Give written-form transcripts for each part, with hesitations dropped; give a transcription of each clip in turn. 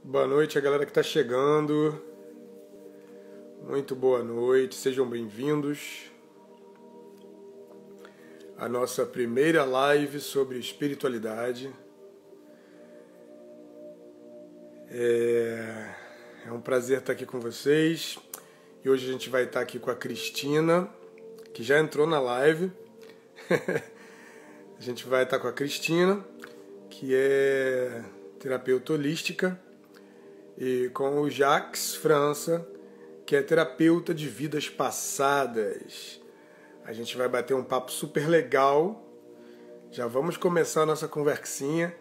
Boa noite a galera que está chegando. Muito boa noite, sejam bem-vindos à nossa primeira live sobre espiritualidade. É um prazer estar aqui com vocês. E hoje a gente vai estar aqui com a Cristina, que já entrou na live. A gente vai estar com a Cristina, que é terapeuta holística, e com o Jacques França, que é terapeuta de vidas passadas. A gente vai bater um papo super legal. Já vamos começar a nossa conversinha,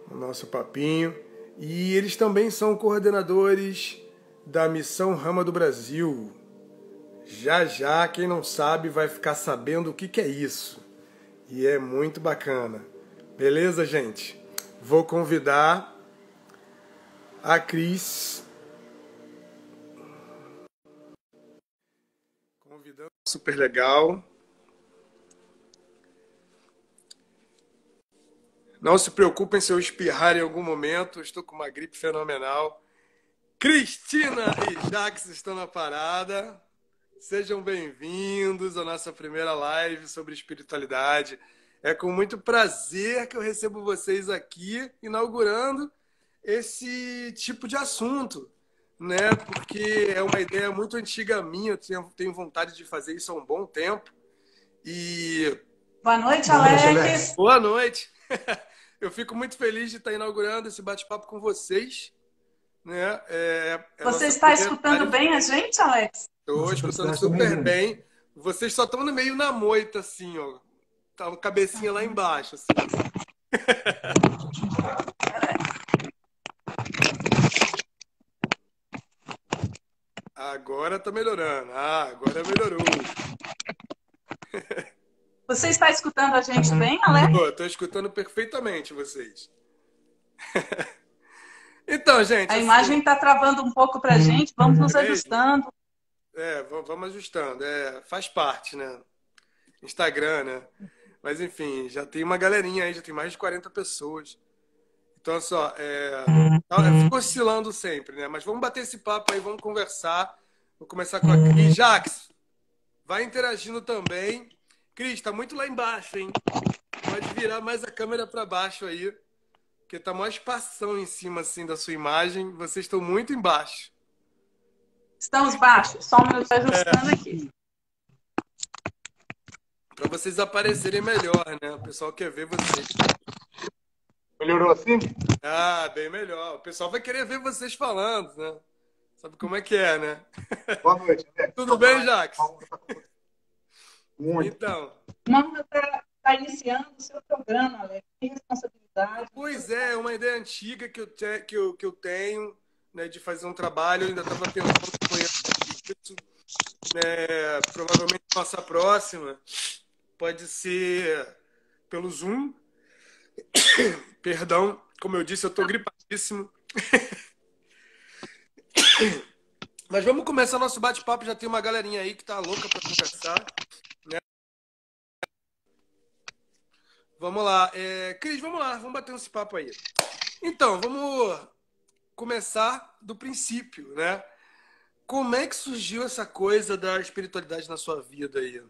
o nosso papinho. E eles também são coordenadores da Missão Rama do Brasil. Já, quem não sabe, vai ficar sabendo o que é isso. E é muito bacana. Beleza, gente? Vou convidar a Cris. Convidando, super legal. Não se preocupem se eu espirrar em algum momento, eu estou com uma gripe fenomenal. Cristina e Jacques estão na parada. Sejam bem-vindos à nossa primeira live sobre espiritualidade. É com muito prazer que eu recebo vocês aqui, inaugurando esse tipo de assunto, né? Porque é uma ideia muito antiga minha, eu tenho vontade de fazer isso há um bom tempo. E boa noite, Alex. Boa noite. Eu fico muito feliz de estar inaugurando esse bate-papo com vocês, né? Você está escutando bem a gente, Alex? Estou escutando super bem. Vocês só estão meio na moita, assim, ó. Tá uma cabecinha lá embaixo, assim. Agora tá melhorando. Agora melhorou. Você está escutando a gente bem, Alex? Estou escutando perfeitamente vocês. Então, gente... A imagem está travando um pouco pra gente. Vamos nos ajustando. Vamos ajustando. Faz parte, né? Instagram, né? Mas, enfim, já tem uma galerinha aí, já tem mais de 40 pessoas. Então, só, eu fico oscilando sempre, né? Mas vamos bater esse papo aí, vamos conversar. Vou começar com a Cris. Jacques, vai interagindo também. Cris, tá muito lá embaixo, hein? Pode virar mais a câmera para baixo aí, porque tá maior espação em cima, assim, da sua imagem. Vocês estão muito embaixo. Estamos baixos. Só um minuto ajustando aqui. Para vocês aparecerem melhor, né? O pessoal quer ver vocês. Melhorou assim? Bem melhor. O pessoal vai querer ver vocês falando, né? Sabe como é que é, né? Boa noite, Alex. Tudo bem, Jacques? Muito. Então. Vamos estar iniciando o seu programa, Alex. Que responsabilidade. Pois é uma ideia antiga que eu tenho, né, de fazer um trabalho. Eu ainda estava pensando que foi isso, né, provavelmente nossa próxima pode ser pelo Zoom. Perdão, como eu disse, eu estou gripadíssimo. Mas vamos começar nosso bate-papo. Já tem uma galerinha aí que tá louca para conversar, né? Vamos lá. Cris, vamos lá. Vamos bater esse papo aí. Então, vamos começar do princípio, né? Como é que surgiu essa coisa da espiritualidade na sua vida aí?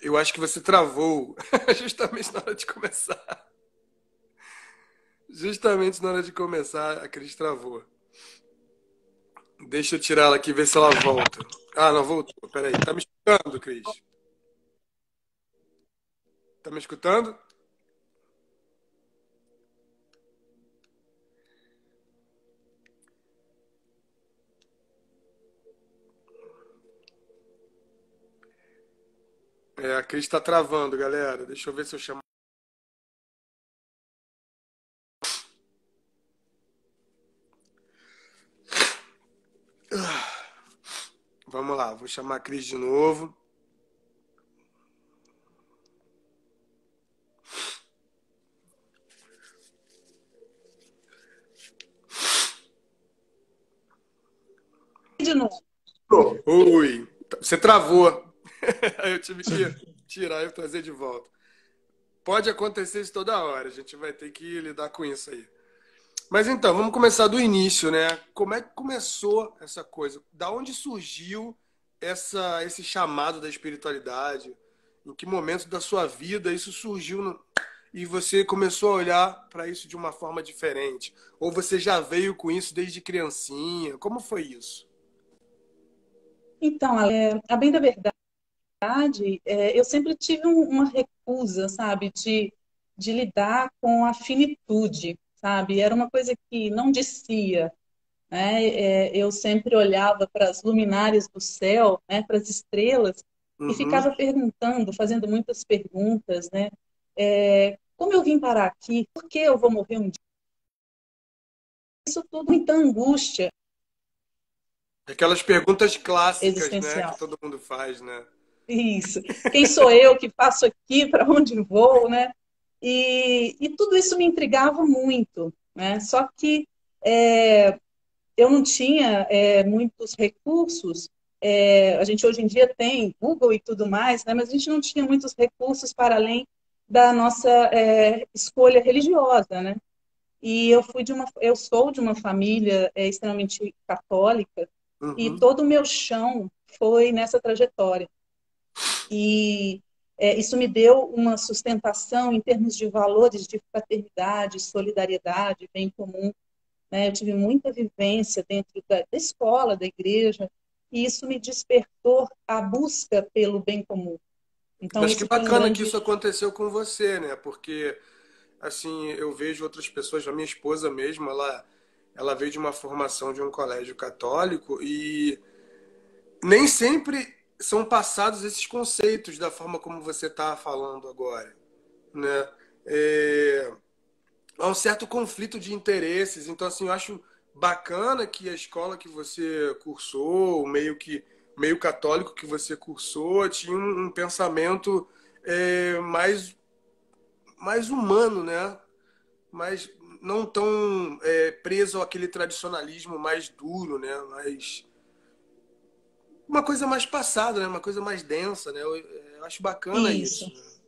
Eu acho que você travou justamente na hora de começar. Justamente na hora de começar, a Cris travou. Deixa eu tirar ela aqui e ver se ela volta. Não voltou. Peraí. Tá me escutando, Cris? Tá me escutando? A Cris tá travando, galera. Deixa eu ver se eu chamo. Vamos lá, vou chamar a Cris de novo. De novo. Oi, você travou. Eu tive que tirar e trazer de volta. Pode acontecer isso toda hora, a gente vai ter que lidar com isso aí. Mas então, vamos começar do início, né? Como é que começou essa coisa? Da onde surgiu esse chamado da espiritualidade? Em que momento da sua vida isso surgiu e você começou a olhar para isso de uma forma diferente? Ou você já veio com isso desde criancinha? Como foi isso? Então, a bem da verdade, eu sempre tive uma recusa, sabe, de lidar com a finitude, sabe? Era uma coisa que não descia, né? Eu sempre olhava para as luminárias do céu, né, para as estrelas, e Uhum. ficava perguntando, fazendo muitas perguntas, né? Como eu vim parar aqui? Por que eu vou morrer um dia? Isso tudo, muita angústia Aquelas perguntas clássicas, né, que existencial. todo mundo faz, né? Isso. Quem sou eu que faço aqui? Para onde vou, né? E tudo isso me intrigava muito, né? Só que eu não tinha muitos recursos. A gente hoje em dia tem Google e tudo mais, né? Mas a gente não tinha muitos recursos para além da nossa escolha religiosa, né? E eu sou de uma família extremamente católica e Uhum. todo o meu chão foi nessa trajetória. E isso me deu uma sustentação em termos de valores de fraternidade, solidariedade, bem comum, né? Eu tive muita vivência dentro da escola, da igreja, e isso me despertou a busca pelo bem comum. Então, Mas que isso foi um bacana que grande. isso aconteceu com você, né? Porque assim, eu vejo outras pessoas, a minha esposa mesmo, ela veio de uma formação de um colégio católico e nem sempre são passados esses conceitos da forma como você está falando agora, né? É, há um certo conflito de interesses, então assim, eu acho bacana que a escola que você cursou, o meio católico que você cursou, tinha um pensamento mais humano, né? Mas não tão preso àquele tradicionalismo mais duro, né? Mais, uma coisa mais passada, né? Uma coisa mais densa, né? Eu acho bacana Isso. isso. Né?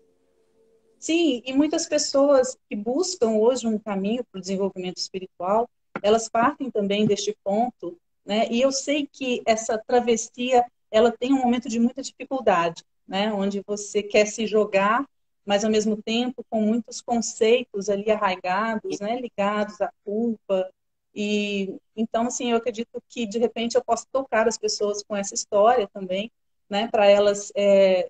Sim, e muitas pessoas que buscam hoje um caminho para o desenvolvimento espiritual, elas partem também deste ponto, né? E eu sei que essa travessia, ela tem um momento de muita dificuldade, né? Onde você quer se jogar, mas ao mesmo tempo com muitos conceitos ali arraigados, né? Ligados à culpa. E então, assim, eu acredito que de repente eu posso tocar as pessoas com essa história também, né, para elas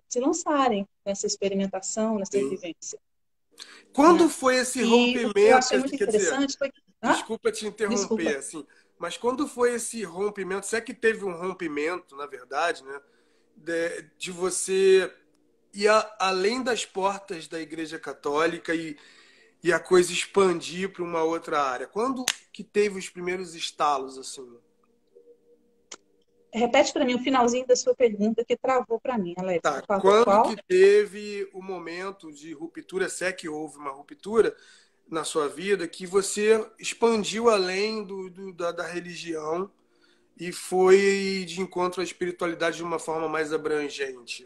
se lançarem nessa experimentação, nessa Sim. vivência. Quando Né? foi esse E o que eu rompimento, achei assim, muito quer dizer, interessante foi... Ah, desculpa te interromper, desculpa. assim, mas quando foi esse rompimento, se é que teve um rompimento, na verdade, né? De você ir além das portas da Igreja Católica e a coisa expandir para uma outra área. Quando que teve os primeiros estalos, assim? Repete para mim o finalzinho da sua pergunta que travou para mim, Alex, Tá, por favor. quando Qual? que teve o momento de ruptura, se é que houve uma ruptura na sua vida, que você expandiu além da religião e foi de encontro à espiritualidade de uma forma mais abrangente?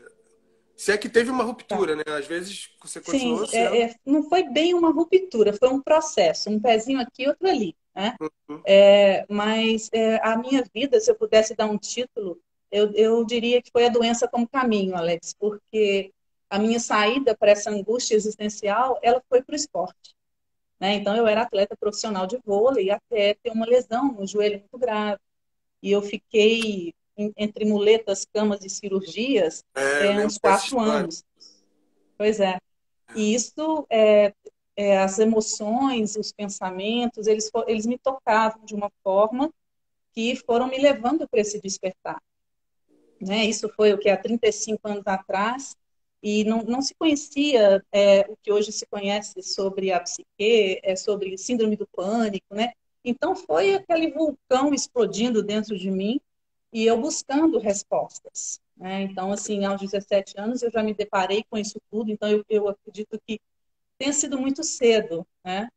Se é que teve uma Tá. ruptura, né? Às vezes você Sim, continuou sendo. não foi bem uma ruptura, foi um processo, um pezinho aqui, outro ali, né? Uhum. Mas a minha vida, se eu pudesse dar um título, eu diria que foi a doença como caminho, Alex, porque a minha saída para essa angústia existencial, ela foi para o esporte, né? Então, eu era atleta profissional de vôlei até ter uma lesão no joelho muito grave. E eu fiquei entre muletas, camas e cirurgias Eu lembro uns dessa 4 história. anos. Pois é. E isso, as emoções, os pensamentos, eles me tocavam de uma forma que foram me levando para esse despertar. Né? Isso foi o que há 35 anos atrás, e não se conhecia o que hoje se conhece sobre a psique, sobre síndrome do pânico, né? Então foi aquele vulcão explodindo dentro de mim e eu buscando respostas. Né? Então, assim, aos 17 anos eu já me deparei com isso tudo, então eu acredito que tenha sido muito cedo, né?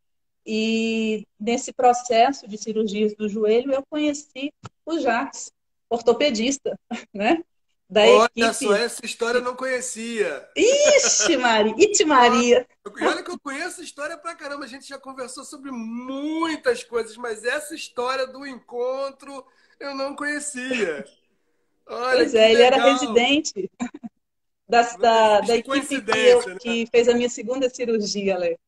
E nesse processo de cirurgias do joelho eu conheci o Jacques, ortopedista, né? da Olha só, equipe. essa história eu não conhecia. Ixi, Maria! Iti Nossa, Maria! e olha que eu conheço história pra caramba. A gente já conversou sobre muitas coisas, mas essa história do encontro eu não conhecia. Olha Pois que é, ele era legal. residente Não da existe equipe coincidência, né? que fez a minha segunda cirurgia, Léo.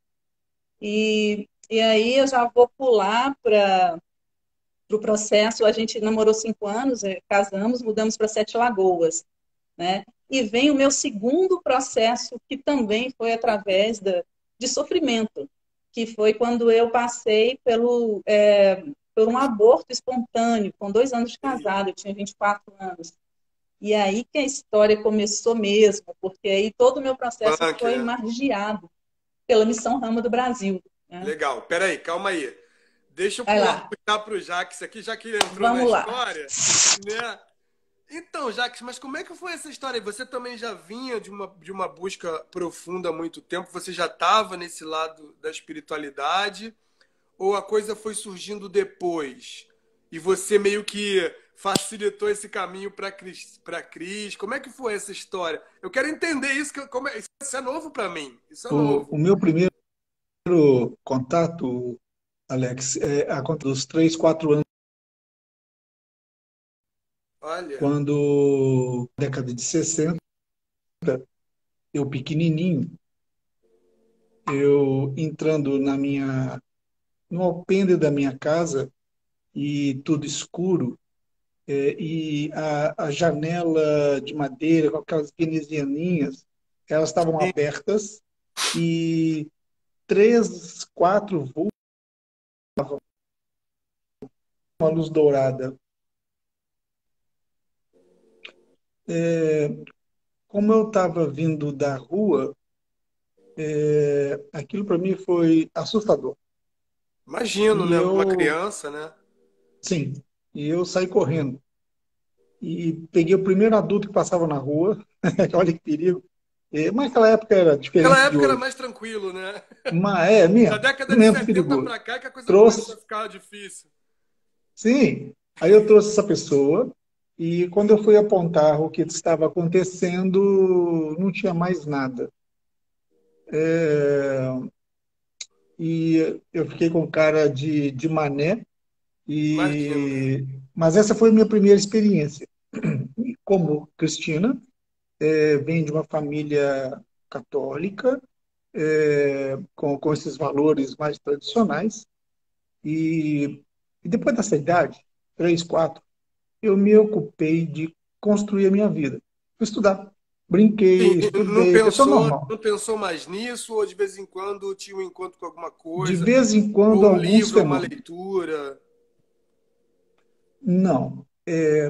E aí eu já vou pular para o processo. A gente namorou 5 anos, casamos, mudamos para Sete Lagoas, né? E vem o meu segundo processo, que também foi através de sofrimento, que foi quando eu passei por um aborto espontâneo, com 2 anos de casado, eu tinha 24 anos. E aí que a história começou mesmo, porque aí todo o meu processo Punk, foi né? margeado pela Missão Rama do Brasil, né? Legal. Peraí, calma aí. Deixa eu Vai pular lá, para o Jax aqui, já que ele entrou na vamos lá. história, né? Então, Jax, mas como é que foi essa história? Você também já vinha de uma busca profunda há muito tempo? Você já estava nesse lado da espiritualidade? Ou a coisa foi surgindo depois? E você meio que facilitou esse caminho para Cris? Como é que foi essa história? Eu quero entender isso, isso é novo para mim. Isso é O novo. meu primeiro contato, Alex, é a conta dos 3, 4 anos, Olha, quando, na década de 60, eu pequenininho, eu entrando no alpendre da minha casa, e tudo escuro, e a janela de madeira com aquelas venezianinhas, elas estavam sim, abertas, e 3, 4 vultos, uma luz dourada. Como eu estava vindo da rua, aquilo para mim foi assustador. imagino, E né? Uma eu, criança, né? sim, e eu saí correndo. E peguei o primeiro adulto que passava na rua. Olha que perigo. Mas naquela época era Naquela diferente de época era hoje. mais tranquilo, né? Mas é Da mesmo, década de menos 70 perigoso. para cá é que a coisa começou Trouxe, a ficar difícil. sim. Aí eu trouxe essa pessoa e quando eu fui apontar o que estava acontecendo, não tinha mais nada. É, e eu fiquei com cara de mané. Imagino, né? Mas essa foi a minha primeira experiência. Como Cristina, vem de uma família católica, com esses valores mais tradicionais. E, e depois dessa idade, 3, 4, eu me ocupei de construir a minha vida. Fui estudar. Sim, Brinquei, estudei, pessoa normal. não pensou mais nisso, ou de vez em quando tinha um encontro com alguma De coisa, vez em quando, ou um alguns livro, ou uma fenômenos. leitura. Não,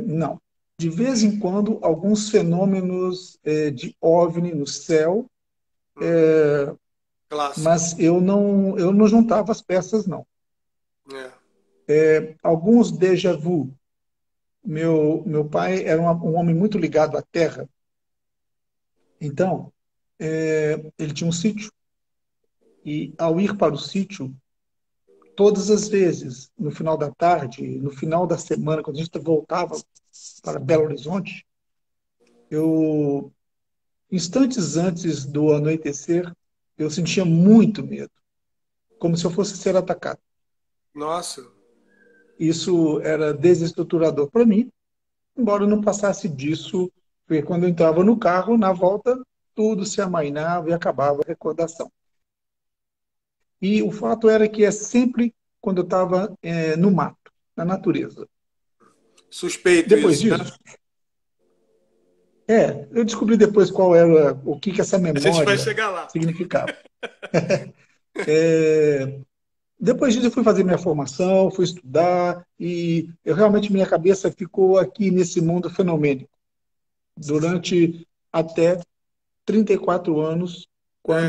não. De vez em quando, alguns fenômenos de OVNI no céu, Hum, clássico. mas eu não juntava as peças, não. É. Alguns déjà vu. Meu pai era um homem muito ligado à terra, então ele tinha um sítio, e ao ir para o sítio, todas as vezes, no final da tarde, no final da semana, quando a gente voltava para Belo Horizonte, eu instantes antes do anoitecer, eu sentia muito medo, como se eu fosse ser atacado. Nossa, Isso era desestruturador para mim, embora eu não passasse disso, porque quando eu entrava no carro, na volta, tudo se amainava e acabava a recordação. E o fato era que é sempre quando eu estava no mato, na natureza. suspeito Depois isso, né? disso, eu descobri depois qual era, o que essa A gente vai memória chegar lá. significava. É, Depois disso, eu fui fazer minha formação, fui estudar, e realmente minha cabeça ficou aqui nesse mundo fenomênico durante até 34 anos,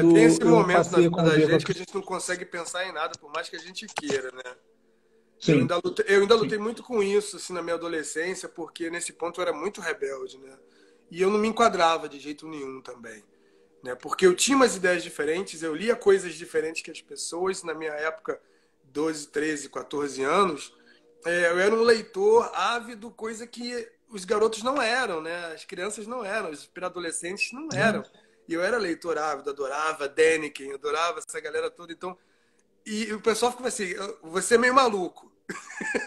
Tem quando esse eu momento na passei a vida da conviver com a gente que a Cristina. gente não consegue pensar em nada, por mais que a gente queira, né? Sim, Eu ainda lutei sim. muito com isso, assim, na minha adolescência, porque nesse ponto eu era muito rebelde, né? E eu não me enquadrava de jeito nenhum também, né? Porque eu tinha umas ideias diferentes, eu lia coisas diferentes que as pessoas, na minha época, 12, 13, 14 anos, eu era um leitor ávido, coisa que os garotos não eram, né? As crianças não eram, os pré-adolescentes não eram. E eu era leitor ávido, adorava Däniken, adorava essa galera toda. Então, e o pessoal ficava assim, você é meio maluco,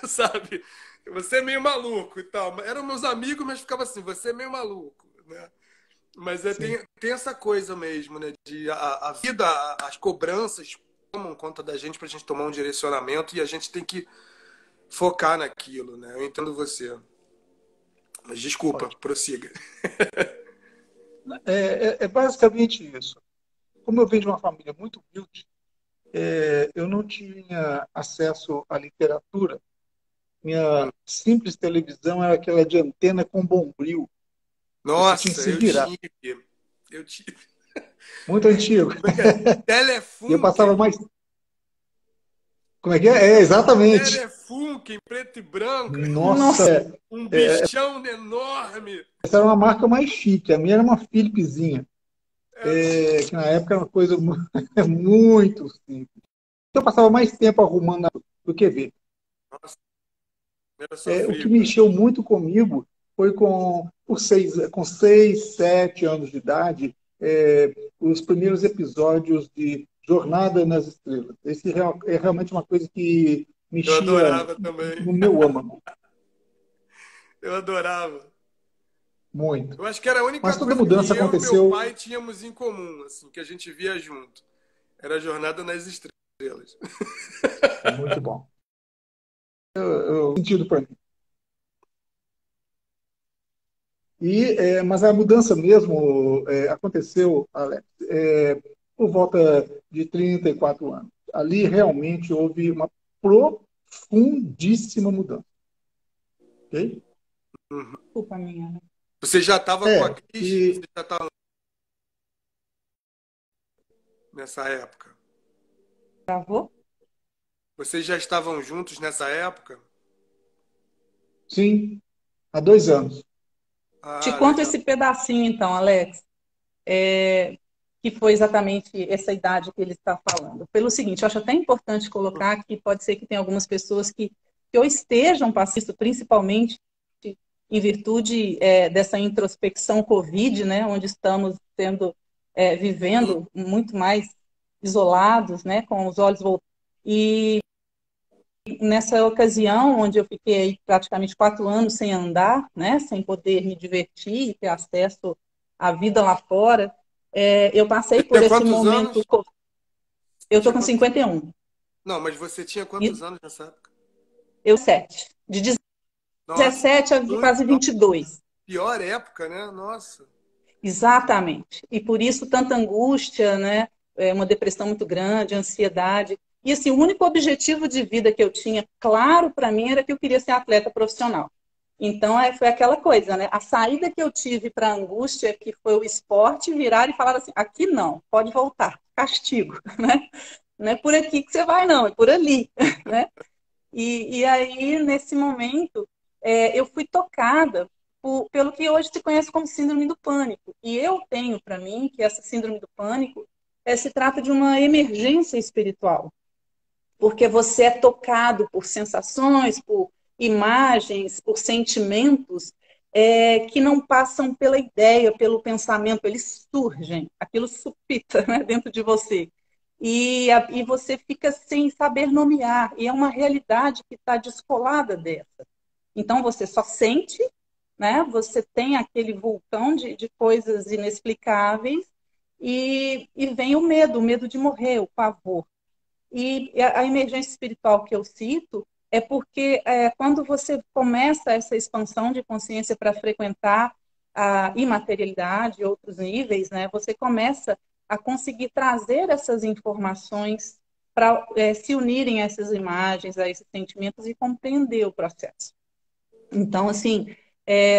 sabe? Você é meio maluco e tal. Eram meus amigos, mas ficava assim, você é meio maluco, né? Mas Sim. tem essa coisa mesmo, né? De a vida, as cobranças tomam conta da gente pra gente tomar um direcionamento e a gente tem que focar naquilo, né? Eu entendo você. Mas desculpa, Ótimo. prossiga. É basicamente isso. Como eu venho de uma família muito humilde, eu não tinha acesso à literatura. Minha simples televisão era aquela de antena com bombril. Você tinha que Nossa, se virar. eu tive. Muito antigo. Como é que é? E eu Telefunken. passava mais. Como é que é? É, exatamente. Telefunken, preto e branco. Nossa, Nossa, Um bichão enorme. essa era uma marca mais chique. A minha era uma Philipszinha, que na época era uma coisa muito simples. Então, eu passava mais tempo arrumando do que ver. Nossa, era O que sofrível. mexeu muito comigo foi com 6, 7 anos de idade, os primeiros episódios de Jornada nas Estrelas. Esse é realmente uma coisa que Eu mexia adorava também. no meu âmago, Eu adorava. muito. Eu acho que era a Mas única toda coisa que mudança eu e meu aconteceu pai tínhamos em comum, assim, que a gente via junto. Era a Jornada nas Estrelas. muito bom. Sentido para mim. Mas a mudança mesmo aconteceu, Alex, por volta de 34 anos. Ali realmente houve uma profundíssima mudança. Ok? Uhum. desculpa minha, né? Você já estava com a É, Cris? Você e já estava nessa época? Travou? Vocês já estavam juntos nessa época? sim, há 2 anos. Te Ah, conto legal. esse pedacinho, então, Alex, que foi exatamente essa idade que ele está falando. Pelo seguinte, eu acho até importante colocar que pode ser que tenha algumas pessoas que ou estejam passando isso, principalmente em virtude dessa introspecção Covid, né, onde estamos vivendo muito mais isolados, né, com os olhos voltados. E nessa ocasião, onde eu fiquei praticamente 4 anos sem andar, né, sem poder me divertir e ter acesso à vida lá fora, eu Você passei por tinha esse quantos momento. anos? Você Eu estou tinha com quantos... 51. Não, mas você tinha E quantos anos nessa época? eu 7. De Nossa, 17 a muito quase 22. pior época, né? Nossa. Exatamente. E por isso tanta angústia, né? Uma depressão muito grande, ansiedade. E assim, o único objetivo de vida que eu tinha claro para mim era que eu queria ser atleta profissional. Então, foi aquela coisa, né? A saída que eu tive para a angústia, que foi o esporte, virar e falar assim, aqui não, pode voltar, castigo, né? Não é por aqui que você vai, não, é por ali, né? E aí, nesse momento, eu fui tocada pelo que hoje se conhece como síndrome do pânico. E eu tenho para mim que essa síndrome do pânico se trata de uma emergência espiritual, porque você é tocado por sensações, por imagens, por sentimentos que não passam pela ideia, pelo pensamento, eles surgem, aquilo supita, né, dentro de você. E você fica sem saber nomear, e é uma realidade que está descolada dessa. Então você só sente, né? Você tem aquele vulcão de coisas inexplicáveis, e vem o medo de morrer, o pavor. E a emergência espiritual que eu cito é porque quando você começa essa expansão de consciência para frequentar a imaterialidade, outros níveis, né, você começa a conseguir trazer essas informações para se unirem a essas imagens, a esses sentimentos e compreender o processo. Então, assim,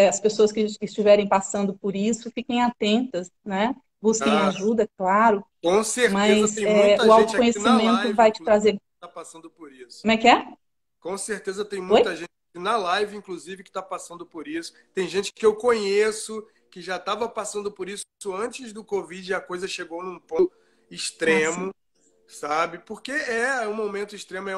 as pessoas que estiverem passando por isso, fiquem atentas, né? Busquem Ah, ajuda, claro, com certeza mas tem muita o gente aqui na autoconhecimento live, vai te inclusive, trazer. que está passando por isso. Como é que é? Com certeza tem Oi? muita gente aqui na live, inclusive, que está passando por isso. Tem gente que eu conheço que já estava passando por isso antes do Covid e a coisa chegou num ponto Ah, sim. extremo, sabe? Porque é um momento extremo,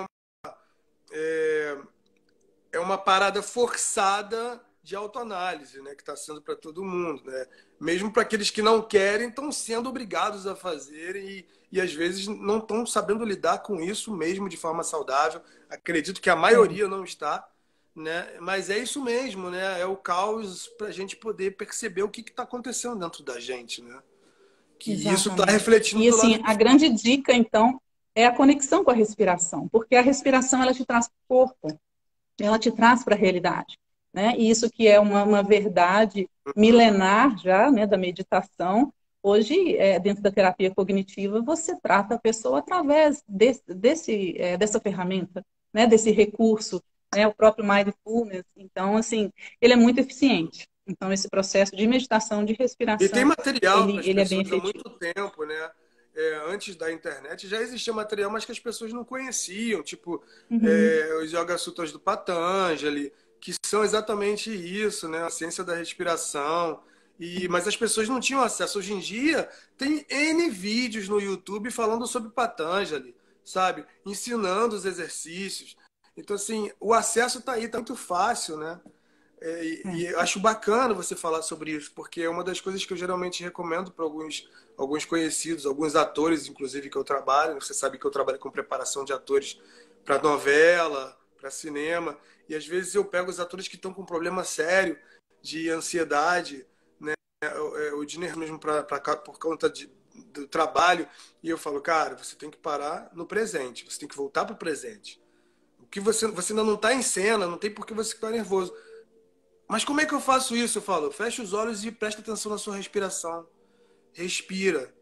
é uma parada forçada de autoanálise, né, que está sendo para todo mundo, né? Mesmo para aqueles que não querem, estão sendo obrigados a fazer e às vezes não estão sabendo lidar com isso mesmo de forma saudável. Acredito que a maioria não está, né? Mas é isso mesmo, né? É o caos para a gente poder perceber o que está acontecendo dentro da gente, né? Que isso está Exatamente. refletindo E do lado assim, de a fora. grande dica, então, é a conexão com a respiração, porque a respiração ela te traz para o corpo, ela te traz para a realidade, né? E isso que é uma verdade milenar já, né, da meditação. Hoje, dentro da terapia cognitiva, você trata a pessoa através dessa ferramenta, né, desse recurso, né, o próprio mindfulness. Então, assim, ele é muito eficiente. Então, esse processo de meditação, de E tem respiração, material para as ele é bem pessoas há efetivo. muito tempo, né? Antes da internet já existia material, mas que as pessoas não conheciam, tipo Uhum. os Yoga Sutras do Patanjali, que são exatamente isso, né? A ciência da respiração. Mas as pessoas não tinham acesso. Hoje em dia tem N vídeos no YouTube falando sobre Patanjali, sabe? Ensinando os exercícios. Então, assim, o acesso está aí, tá muito fácil, né? E acho bacana você falar sobre isso, porque é uma das coisas que eu geralmente recomendo para alguns conhecidos, alguns atores, inclusive, que eu trabalho. Você sabe que eu trabalho com preparação de atores para novela, para cinema, e às vezes eu pego os atores que estão com um problema sério de ansiedade, né? O Dinner mesmo por conta do trabalho, e eu falo, cara, você tem que parar no presente, você tem que voltar para o presente. O que você ainda não está em cena, não tem por que você ficar nervoso. Mas como é que eu faço isso? Eu falo, fecha os olhos e presta atenção na sua respiração. Respira.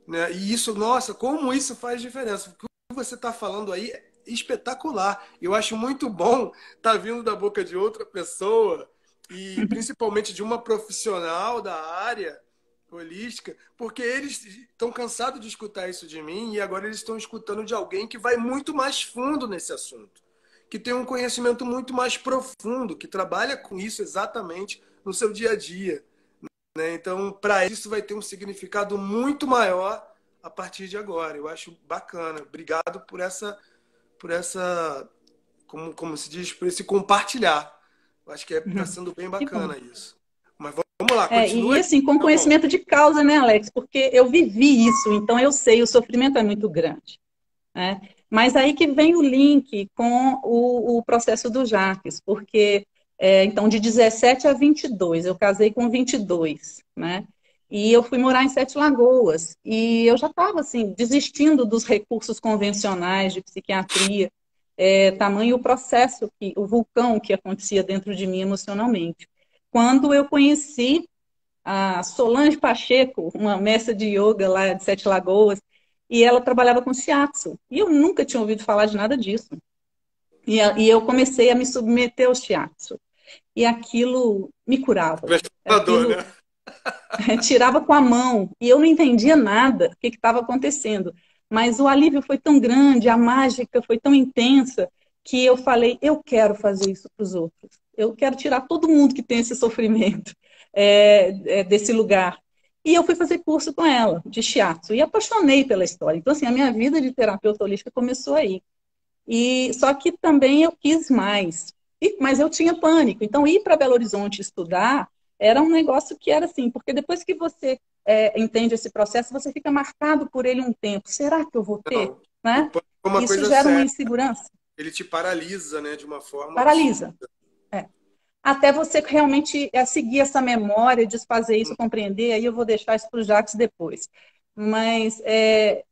Né? E isso, nossa, como isso faz diferença. O que você está falando aí é espetacular. Eu acho muito bom estar vindo da boca de outra pessoa e principalmente de uma profissional da área holística, porque eles estão cansados de escutar isso de mim e agora eles estão escutando de alguém que vai muito mais fundo nesse assunto, que tem um conhecimento muito mais profundo, que trabalha com isso exatamente no seu dia a dia, né? Então, para isso vai ter um significado muito maior a partir de agora. Eu acho bacana. Obrigado por essa, como se diz, por esse compartilhar. Eu acho que está sendo bem Que bom. bacana isso. Mas vamos lá, E continua aí. assim, com Tá bom. conhecimento de causa, né, Alex? Porque eu vivi isso, então eu sei, o sofrimento é muito grande, né? Mas aí que vem o link com o processo do Jacques, porque, então, de 17 a 22, eu casei com 22, né? E eu fui morar em Sete Lagoas, e eu já estava, assim, desistindo dos recursos convencionais de psiquiatria, tamanho o processo, o vulcão que acontecia dentro de mim emocionalmente. Quando eu conheci a Solange Pacheco, uma mestra de yoga lá de Sete Lagoas, e ela trabalhava com shiatsu. E eu nunca tinha ouvido falar de nada disso. E eu comecei a me submeter ao shiatsu. E aquilo me curava. Transformador, Aquilo né? tirava com a mão. E eu não entendia nada do que estava acontecendo. Mas o alívio foi tão grande, a mágica foi tão intensa, que eu falei, eu quero fazer isso para os outros. Eu quero tirar todo mundo que tem esse sofrimento desse lugar. E eu fui fazer curso com ela, de shiatsu, e apaixonei pela história. Então, assim, a minha vida de terapeuta holística começou aí. E só que também eu quis mais. Mas eu tinha pânico. Então, ir para Belo Horizonte estudar era um negócio que era assim, porque depois que você entende esse processo, você fica marcado por ele um tempo. Será que eu vou ter? Não. O Né? pânico é uma Isso coisa gera uma séria. insegurança, Ele te paralisa, né, de uma forma absurda. paralisa. É. Até você realmente seguir essa memória, desfazer isso, compreender, aí eu vou deixar isso para o Jacques depois. Mas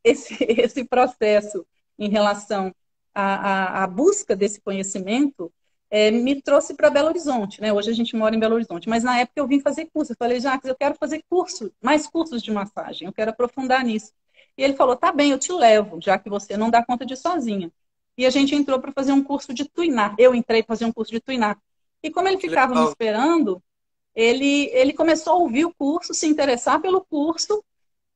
esse processo em relação à busca desse conhecimento me trouxe para Belo Horizonte, né? Hoje a gente mora em Belo Horizonte, mas na época eu vim fazer curso. Eu falei, Jacques, eu quero fazer curso, mais cursos de massagem, eu quero aprofundar nisso. E ele falou, tá bem, eu te levo, já que você não dá conta de sozinha. E a gente entrou para fazer um curso de tuinar. Eu entrei para fazer um curso de tuinar. E como ele Que ficava me legal. esperando, ele começou a ouvir o curso, se interessar pelo curso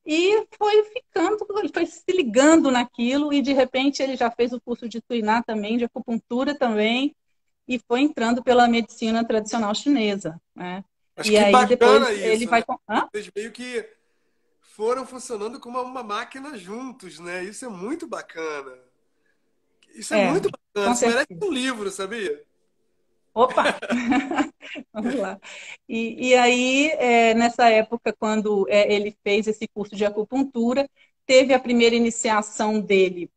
e foi ficando, ele foi se ligando naquilo e de repente ele já fez o curso de tuinar também, de acupuntura também e foi entrando pela medicina tradicional chinesa, né? Mas E que aí bacana depois ele isso, né? vai... Hã? Vocês meio que foram funcionando como uma máquina juntos, né? Isso é muito bacana. Isso é muito bacana. Com Isso merece certeza. um livro, sabia? Opa! Vamos lá. E aí, nessa época, quando ele fez esse curso de acupuntura, teve a primeira iniciação dele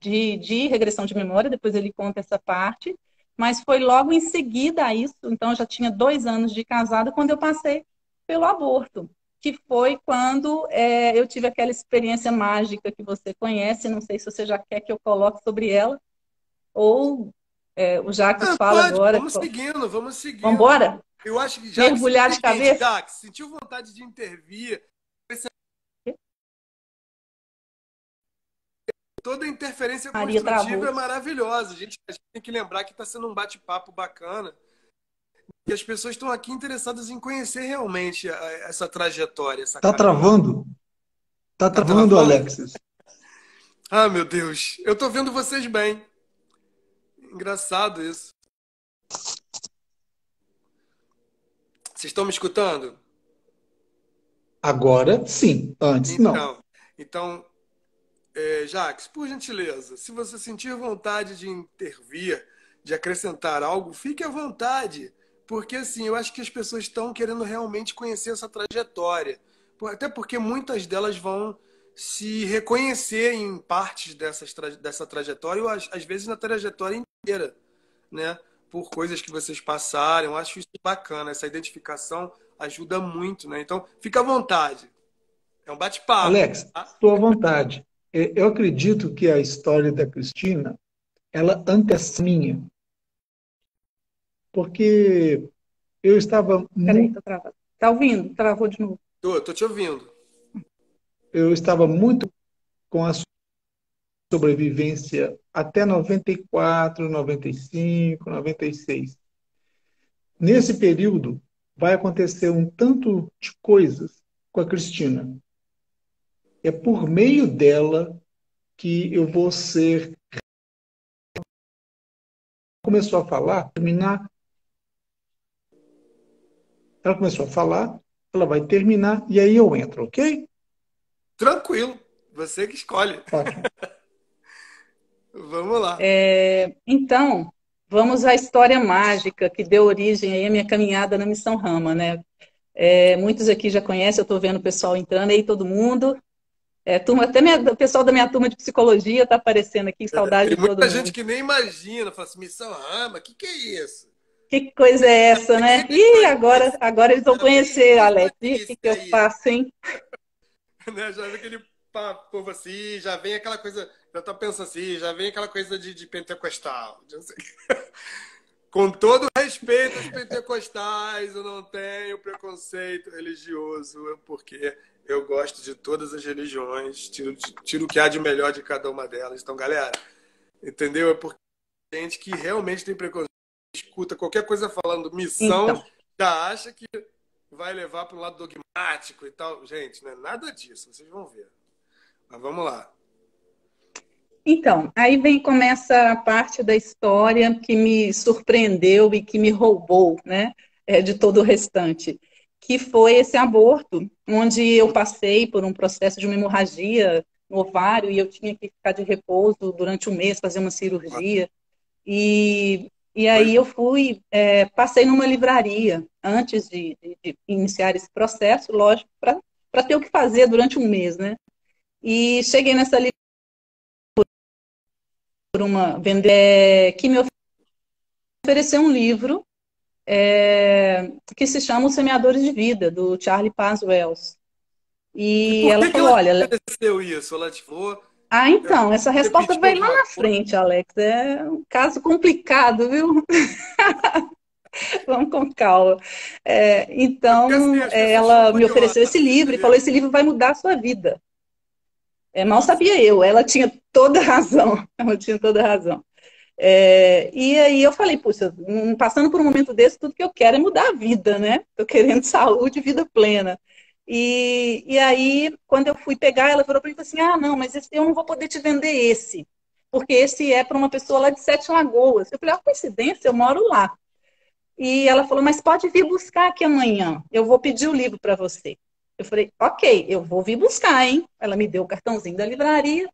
de regressão de memória, depois ele conta essa parte, mas foi logo em seguida a isso, então eu já tinha 2 anos de casada, quando eu passei pelo aborto, que foi quando eu tive aquela experiência mágica que você conhece, não sei se você já quer que eu coloque sobre ela, ou o Jacques fala Pode, agora. vamos seguindo, vamos Vamos seguindo. embora? Eu acho que Mergulhar de cabeça? Jacques, sentiu vontade de intervir. Toda interferência Maria construtiva travou. é maravilhosa. A gente tem que lembrar que está sendo um bate-papo bacana. E as pessoas estão aqui interessadas em conhecer realmente essa trajetória, essa Tá caminhada. travando? Tá Tá travando, travando? Alexis? Ah, meu Deus. Eu tô vendo vocês bem. Engraçado isso. Vocês estão me escutando? Agora sim, antes não. Então, Jacques, por gentileza, se você sentir vontade de intervir, de acrescentar algo, fique à vontade. Porque, assim, eu acho que as pessoas estão querendo realmente conhecer essa trajetória. Até porque muitas delas vão se reconhecer em partes dessa trajetória, ou às vezes na trajetória inteira, né? Por coisas que vocês passaram. Eu acho isso bacana. Essa identificação ajuda muito, né? Então, fica à vontade. É um bate-papo, Alex, tá? estou à vontade. Eu acredito que a história da Cristina, ela antecede a minha, porque eu estava Peraí, muito, tô travada. Tá ouvindo? Travou de novo. Tô te ouvindo. eu estava muito com a sobrevivência até 94, 95, 96. Nesse período, vai acontecer um tanto de coisas com a Cristina. É por meio dela que eu vou ser. Começou a falar, terminar. Ela começou a falar, ela vai terminar e aí eu entro, ok? Tranquilo. Você que escolhe. Ótimo. Vamos lá. Então, vamos à história mágica que deu origem aí à minha caminhada na Missão Rama, né? Muitos aqui já conhecem, eu estou vendo o pessoal entrando aí, todo mundo. O pessoal da minha turma de psicologia está aparecendo aqui, saudade Tem de todo muita gente mundo. que nem imagina, fala assim, Missão Rama, o que é isso? Que coisa é essa, né? Ih, agora eles vão Já vem conhecer, Alex. Ih, o notícia que eu aí. faço, hein? Né? Já vem aquele povo assim, já vem aquela coisa, já tá pensando assim, já vem aquela coisa de pentecostal. De não sei. Com todo respeito aos pentecostais, eu não tenho preconceito religioso, porque eu gosto de todas as religiões, tiro o que há de melhor de cada uma delas. Então, galera, entendeu? É porque tem gente que realmente tem preconceito, escuta qualquer coisa falando missão, Então, já acha que vai levar para o lado dogmático e tal. Gente, não é nada disso, vocês vão ver. Mas vamos lá. aí começa a parte da história que me surpreendeu e que me roubou, né, de todo o restante, que foi esse aborto, onde eu passei por um processo de uma hemorragia no ovário e eu tinha que ficar de repouso durante um mês, fazer uma cirurgia. E aí eu passei numa livraria antes de iniciar esse processo, lógico, para ter o que fazer durante um mês, né? E cheguei nessa livraria por uma vender que me ofereceu um livro que se chama Os Semeadores de Vida, do Charlie Paz Wells. E E por ela que falou, ela olha... aconteceu isso? Ela te falou, então, essa resposta repetiu vai lá alguma na coisa? frente, Alex. É um caso complicado, viu? Vamos com calma. Porque assim, Então, as pessoas ficam ela me ofereceu esse curiosas, livro e falou, entendeu? esse livro vai mudar a sua vida. Mal Nossa. sabia eu, ela tinha toda a razão. Ela tinha toda a razão. E aí eu falei, puxa, passando por um momento desse, tudo que eu quero é mudar a vida, né? Estou querendo saúde e vida plena. E aí, quando eu fui pegar, ela falou para mim assim, não, mas eu não vou poder te vender esse, porque esse é para uma pessoa lá de Sete Lagoas. Eu falei, coincidência, eu moro lá. E ela falou, mas pode vir buscar aqui amanhã, eu vou pedir o livro para você. Eu falei, ok, eu vou vir buscar, hein? Ela me deu o cartãozinho da livraria,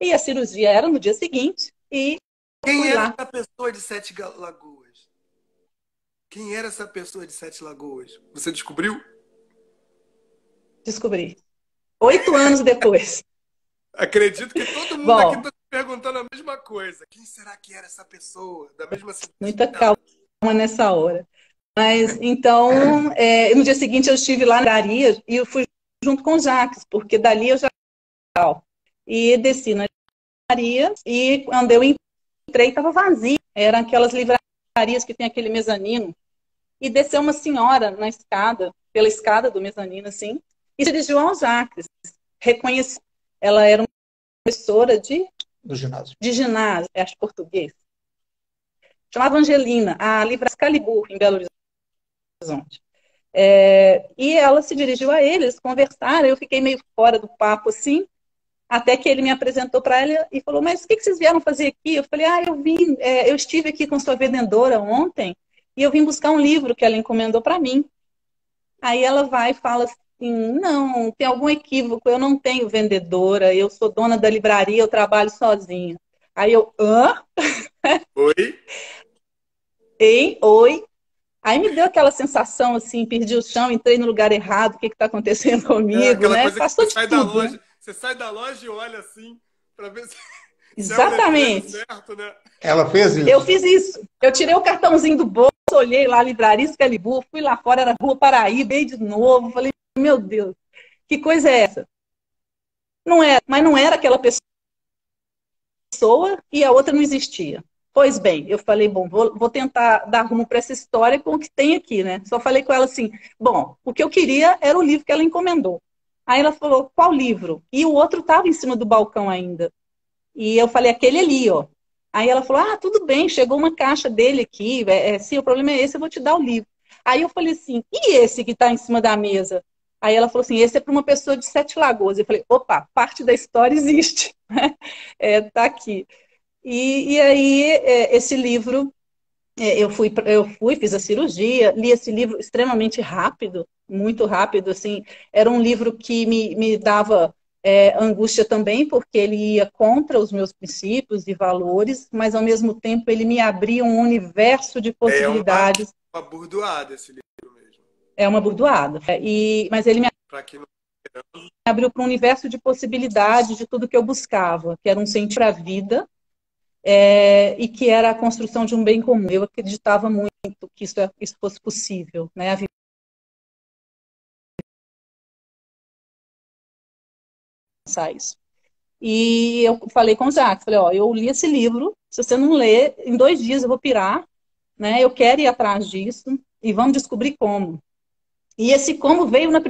e a cirurgia era no dia seguinte, e Quem fui era lá. essa pessoa de Sete Lagoas? quem era essa pessoa de Sete Lagoas? Você descobriu? Descobri. 8 anos depois. Acredito que todo mundo aqui Bom, está se perguntando a mesma coisa. Quem será que era essa pessoa? Da mesma cidade? muita calma nessa hora. Mas, então, no dia seguinte eu estive lá na livraria e eu fui junto com o Jacques, porque dali eu já... E desci na livraria e quando eu entrei estava vazio. Eram aquelas livrarias que tem aquele mezanino. E desceu uma senhora na escada, pela escada do mezanino, assim, e se dirigiu ao Jacques. Reconheci. Ela era uma professora Do ginásio. de ginásio, acho português. Chamava Angelina, a livraria Excalibur, em Belo Horizonte. E ela se dirigiu a eles, conversaram, eu fiquei meio fora do papo, assim, até que ele me apresentou para ela e falou, mas o que vocês vieram fazer aqui? Eu falei, eu estive aqui com sua vendedora ontem e eu vim buscar um livro que ela encomendou para mim. Aí ela vai e fala assim, não, tem algum equívoco, eu não tenho vendedora, eu sou dona da livraria, eu trabalho sozinha. Aí eu, hã? Oi? Hein? Oi? Aí me deu aquela sensação assim, perdi o chão, entrei no lugar errado, o que está acontecendo comigo, Aquela né? coisa que Passou você de sai da tudo, loja, né? você sai da loja e olha assim para ver se é o letreiro Exatamente. certo, né? Ela fez Eu isso. fiz isso. Eu tirei o cartãozinho do bolso, olhei lá, livraria Excalibur, fui lá fora, era Rua Paraíba, veio de novo, falei, meu Deus, que coisa é essa? Não era, mas não era aquela pessoa e a outra não existia. Pois bem, eu falei, bom, vou tentar dar rumo para essa história com o que tem aqui, né? Só falei com ela assim, bom, o que eu queria era o livro que ela encomendou. Aí ela falou, qual livro? E o outro estava em cima do balcão ainda. E eu falei, aquele ali, ó. Aí ela falou, tudo bem, chegou uma caixa dele aqui, se o problema é esse, eu vou te dar o livro. Aí eu falei assim, e esse que está em cima da mesa? Aí ela falou assim, esse é para uma pessoa de Sete Lagoas. Eu falei, opa, parte da história existe. Tá aqui. E aí, esse livro, fiz a cirurgia, li esse livro extremamente rápido, muito rápido, assim, era um livro que me dava angústia também, porque ele ia contra os meus princípios e valores, mas ao mesmo tempo ele me abria um universo de É possibilidades. uma burdoada esse livro mesmo. É uma burdoada. Mas ele me Para quem não... abriu para um universo de possibilidades de tudo que eu buscava, que era um sentido para a vida, e que era a construção de um bem comum. Eu acreditava muito que isso fosse possível, né? Isso. E eu falei com o Jacques, falei, ó, eu li esse livro, se você não ler, em 2 dias eu vou pirar, né? Eu quero ir atrás disso e vamos descobrir como. E esse como veio na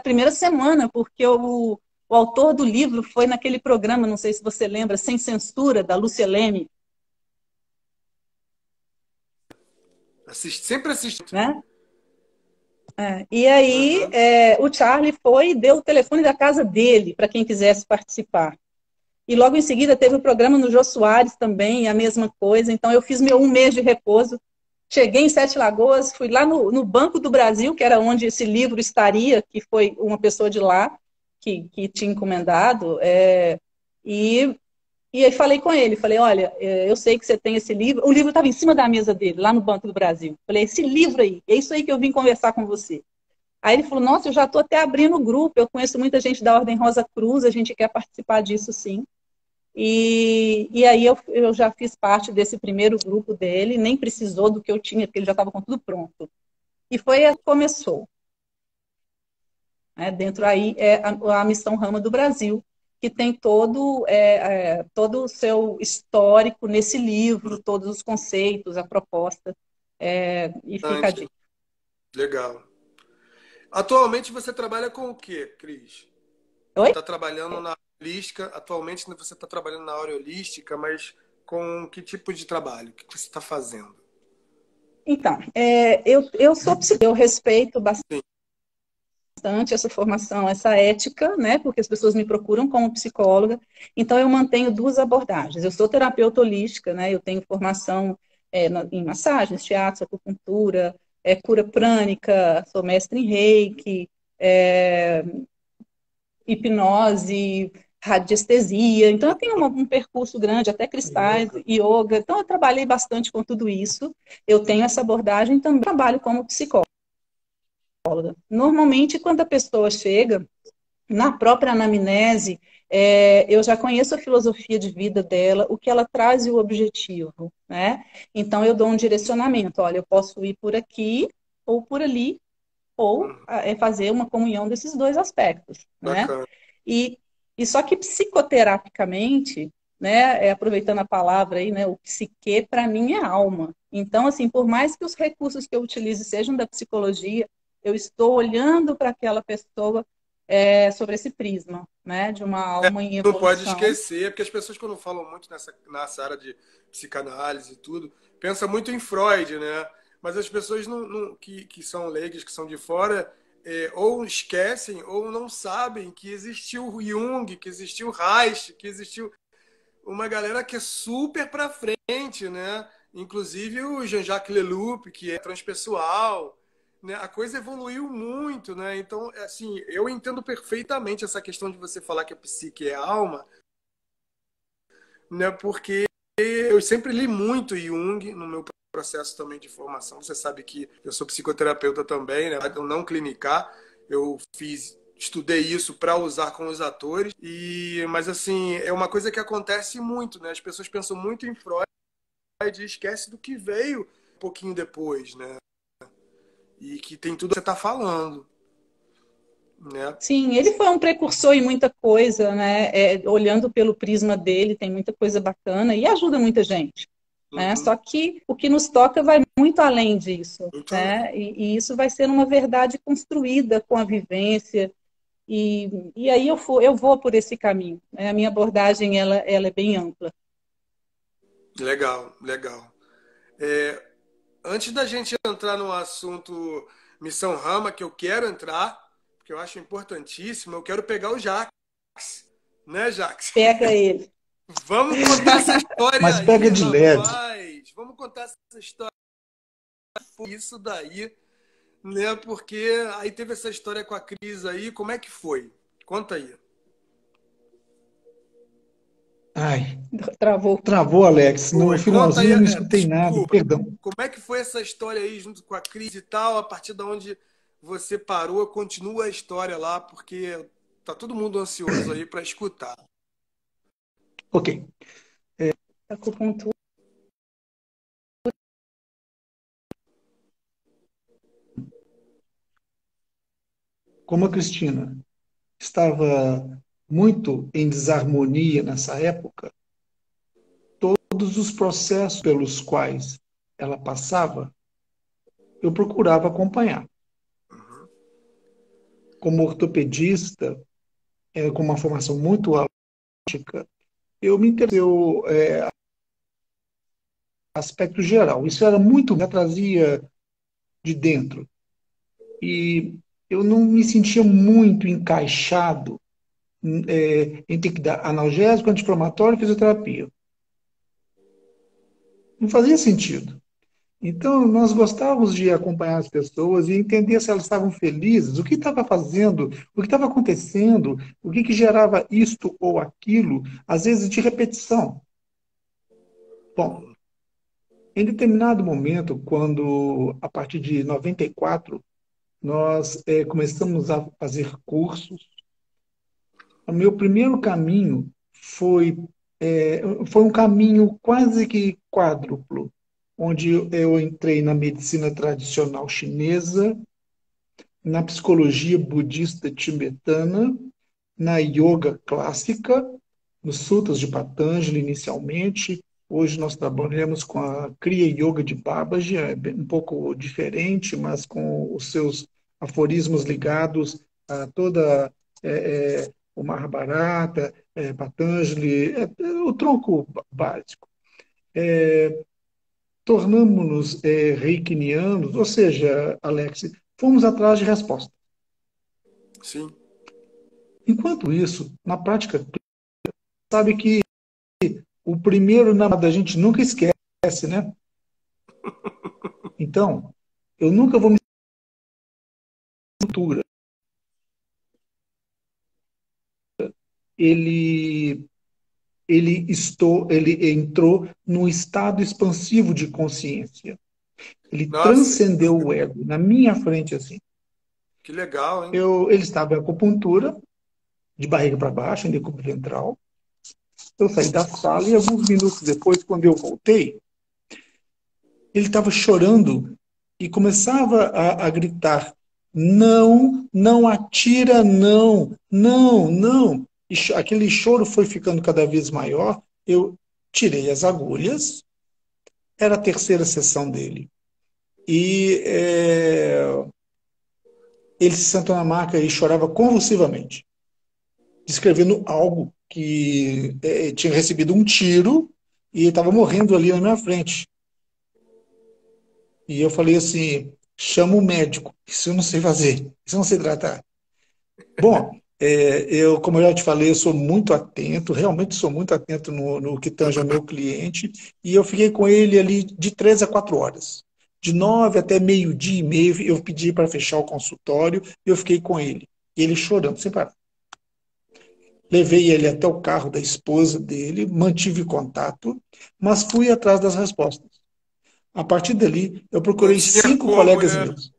primeira semana, porque o autor do livro foi naquele programa, não sei se você lembra, Sem Censura, da Lúcia Leme. Sempre assisti. Né? E aí, o Charlie foi e deu o telefone da casa dele para quem quisesse participar. E logo em seguida teve o programa no Jô Soares também, a mesma coisa. Então eu fiz meu 1 mês de repouso. Cheguei em Sete Lagoas, fui lá no Banco do Brasil, que era onde esse livro estaria, que foi uma pessoa de lá que tinha encomendado. E aí falei com ele, falei, olha, eu sei que você tem esse livro. O livro estava em cima da mesa dele, lá no Banco do Brasil. Falei, esse livro aí, é isso aí que eu vim conversar com você. Aí ele falou, nossa, eu já estou até abrindo o grupo, eu conheço muita gente da Ordem Rosa Cruz, a gente quer participar disso sim. E aí eu já fiz parte desse primeiro grupo dele, nem precisou do que eu tinha, porque ele já estava com tudo pronto. E começou. Dentro aí é a Missão Rama do Brasil, que tem todo o seu histórico nesse livro, todos os conceitos, a proposta, e fica a dica. Legal. Atualmente você trabalha com o quê, Cris? Oi? Está trabalhando na holística. Atualmente você está trabalhando na área holística, mas com que tipo de trabalho? O que você está fazendo? Então, eu sou psicóloga, eu respeito bastante essa formação, essa ética, né? Porque as pessoas me procuram como psicóloga. Então, eu mantenho 2 abordagens. Eu sou terapeuta holística, né? Eu tenho formação em massagens, teatro, acupuntura, cura prânica, sou mestre em reiki, hipnose, radiestesia. Então, eu tenho um percurso grande, até cristais, yoga. Então, eu trabalhei bastante com tudo isso. Eu tenho essa abordagem, também trabalho como psicóloga. Normalmente, quando a pessoa chega, na própria anamnese, eu já conheço a filosofia de vida dela, o que ela traz e o objetivo, né? Então, eu dou um direcionamento. Olha, eu posso ir por aqui ou por ali, ou fazer uma comunhão desses dois aspectos, né? Bacana. E só que psicoterapicamente, né, aproveitando a palavra aí, né, o psique para mim é alma. Então, assim, por mais que os recursos que eu utilize sejam da psicologia, eu estou olhando para aquela pessoa sobre esse prisma, né, de uma alma em Não pode evolução. esquecer, porque as pessoas quando falam muito nessa área de psicanálise e tudo, pensam muito em Freud, né? Mas as pessoas que são leigas, que são de fora, ou esquecem ou não sabem que existiu o Jung, que existiu o Reich, que existiu uma galera que é super pra frente, né? Inclusive o Jean-Jacques Leloup, que é transpessoal, né? A coisa evoluiu muito, né? Então, assim, eu entendo perfeitamente essa questão de você falar que a psique é alma, né? Porque eu sempre li muito Jung no meu processo também de formação. Você sabe que eu sou psicoterapeuta também, né? Não clinicar. Eu estudei isso para usar com os atores. Mas assim, é uma coisa que acontece muito, né? As pessoas pensam muito em Freud e esquece do que veio um pouquinho depois, né? E que tem tudo que você está falando, né? Sim, ele foi um precursor em muita coisa, né? Olhando pelo prisma dele, tem muita coisa bacana e ajuda muita gente, né? Uhum. Só que o que nos toca vai muito além disso, Muito né? além. E isso vai ser uma verdade construída com a vivência. E aí eu vou por esse caminho, né? A minha abordagem ela é bem ampla. Legal, legal. Antes da gente entrar no assunto Missão Rama, que eu quero entrar, porque eu acho importantíssimo, eu quero pegar o Jax, né, Jax? Pega ele. Vamos contar essa história Mas aí, pega de leve. rapaz. Vamos contar essa história. Foi isso daí, né? Porque aí teve essa história com a Cris aí. Como é que foi? Conta aí. Ai, Travou. travou, Alex. No Foi. Conta aí. finalzinho eu não escutei nada, Desculpa. perdão. Como é que foi essa história aí junto com a Cris e tal? A partir de onde você parou, continua a história lá, porque tá todo mundo ansioso aí para escutar. Ok. Acupuntura. Como a Cristina estava muito em desarmonia nessa época, todos os processos pelos quais ela passava, eu procurava acompanhar. Como ortopedista, com uma formação muito alta, eu me interessei aspecto geral. Isso era muito, me trazia de dentro. E eu não me sentia muito encaixado em ter que dar analgésico, anti-inflamatório e fisioterapia. Não fazia sentido. Então, nós gostávamos de acompanhar as pessoas e entender se elas estavam felizes, o que estava fazendo, o que estava acontecendo, o que gerava isto ou aquilo, às vezes de repetição. Bom, em determinado momento, quando, a partir de 94, nós começamos a fazer cursos, o meu primeiro caminho foi um caminho quase que quádruplo, onde eu entrei na medicina tradicional chinesa, na psicologia budista tibetana, na yoga clássica, nos sutras de Patanjali inicialmente. Hoje nós trabalhamos com a Kriya Yoga de Babaji, um pouco diferente, mas com os seus aforismos ligados a toda o Mahabharata, Patanjali, o tronco básico. Tornamos-nos reikinianos, ou seja, Alex, fomos atrás de respostas. Sim. Enquanto isso, na prática, sabe que o primeiro namorado a gente nunca esquece, né? Então, eu nunca vou me cultura. ele, ele entrou num estado expansivo de consciência. Ele Nossa, transcendeu o ego na minha frente assim. que legal, hein? Ele estava em acupuntura, de barriga para baixo, em decúbito ventral. Eu saí da sala e alguns minutos depois, quando eu voltei, ele estava chorando e começava a gritar: não, não atira, não, não, não. E aquele choro foi ficando cada vez maior. Eu tirei as agulhas, era a terceira sessão dele. E ele se sentou na maca e chorava convulsivamente, descrevendo algo que tinha recebido um tiro e estava morrendo ali na minha frente. E eu falei assim: chama o médico, isso eu não sei fazer, isso eu não sei tratar. Bom, como eu já te falei, eu sou muito atento, realmente sou muito atento no que tange ao meu cliente, e eu fiquei com ele ali de 3 a 4 horas. De 9 até meio-dia e meio, eu pedi para fechar o consultório, e eu fiquei com ele. E ele chorando, sem parar. Levei ele até o carro da esposa dele, mantive contato, mas fui atrás das respostas. A partir dali, eu Não procurei tinha 5 como, colegas né? meus.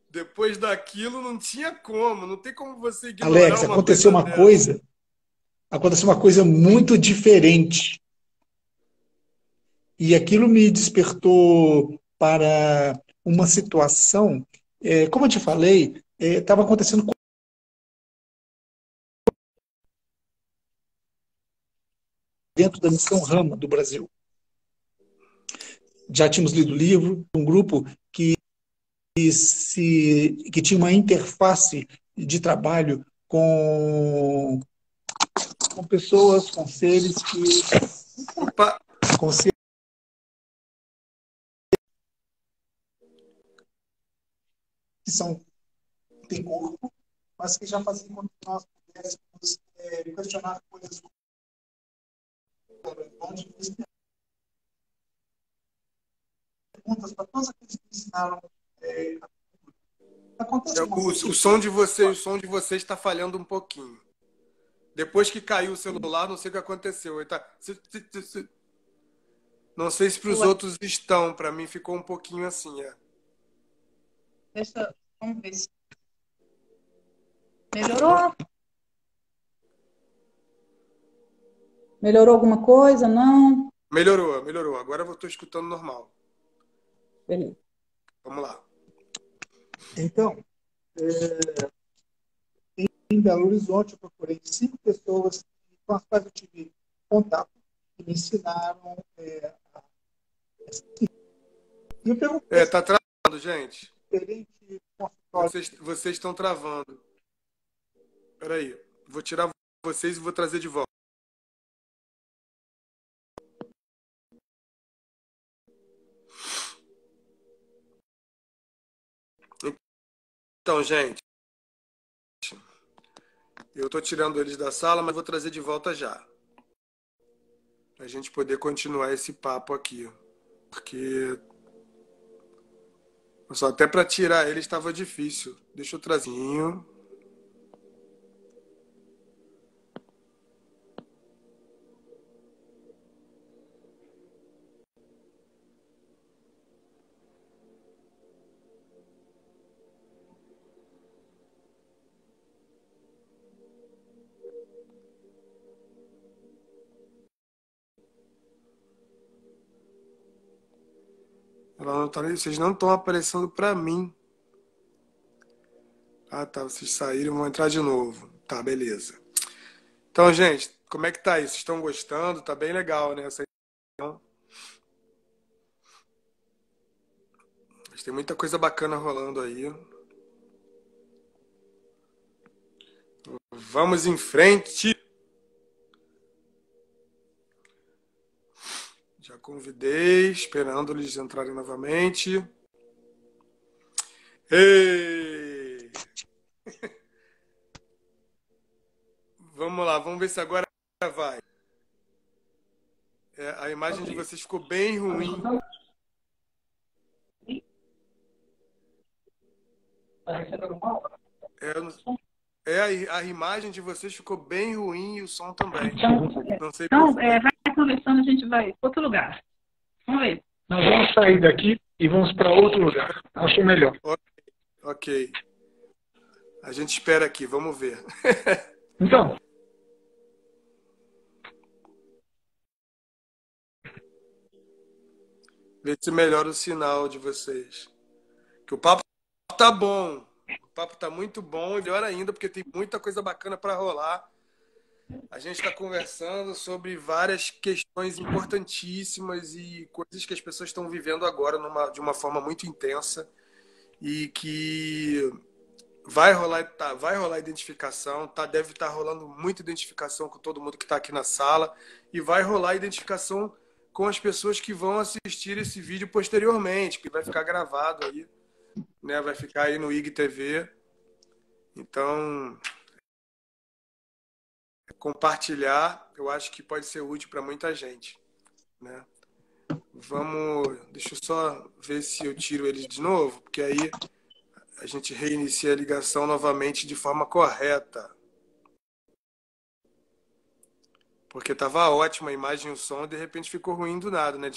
Depois daquilo não tinha como, não tem como você ignorar Alex, uma coisa dessa. aconteceu uma coisa muito diferente. E aquilo me despertou para uma situação, como eu te falei, estava acontecendo dentro da missão Rama do Brasil. Já tínhamos lido o livro, um grupo que tinha uma interface de trabalho com pessoas, com seres Opa, com seres que têm corpo, mas que já faziam com que nós pudéssemos questionar coisas onde perguntas para todos aqueles que ensinaram. Acontece uma coisa. o som de vocês está falhando um pouquinho. Depois que caiu o celular, não sei o que aconteceu. Ele tá... Não sei se para os Ué, outros estão, para mim ficou um pouquinho assim, é. vamos ver se melhorou. Melhorou alguma coisa? Não? Melhorou, melhorou. Agora eu estou escutando normal. Beleza. Vamos lá. Então, em Belo Horizonte, eu procurei 5 pessoas com as quais eu tive contato, que me ensinaram. E eu perguntei se Tá travando, gente. diferente consultório. Vocês estão travando. Espera aí. Vou tirar vocês e vou trazer de volta. Então, gente, eu estou tirando eles da sala, mas vou trazer de volta já. Para a gente poder continuar esse papo aqui. Porque só até para tirar eles estava difícil. Deixa eu trazer. Vocês não estão aparecendo para mim. Ah, tá. Vocês saíram, vão entrar de novo. Tá, beleza. Então, gente, como é que tá aí? Vocês estão gostando? Tá bem legal, né? Mas tem muita coisa bacana rolando aí. Vamos em frente. Já convidei, esperando eles entrarem novamente. Ei! Vamos lá, vamos ver se agora vai. A imagem de vocês ficou bem ruim. a imagem de vocês ficou bem ruim e o som também. Não sei Então, por quê. vai conversando, a gente vai para outro lugar. Vamos ver. Nós vamos sair daqui e vamos para outro lugar. Acho melhor. Ok. A gente espera aqui, vamos ver. Então, Ver se melhora o sinal de vocês. Que o papo tá bom. O papo tá muito bom e melhor ainda, porque tem muita coisa bacana para rolar. A gente está conversando sobre várias questões importantíssimas e coisas que as pessoas estão vivendo agora de uma forma muito intensa e que vai rolar identificação, deve estar rolando muita identificação com todo mundo que está aqui na sala e vai rolar identificação com as pessoas que vão assistir esse vídeo posteriormente, que vai ficar gravado aí, né? Vai ficar aí no IGTV. Então, compartilhar, eu acho que pode ser útil para muita gente, né? Deixa eu só ver se eu tiro eles de novo, porque aí a gente reinicia a ligação novamente de forma correta. Porque estava ótima a imagem e o som, e de repente ficou ruim do nada, né? A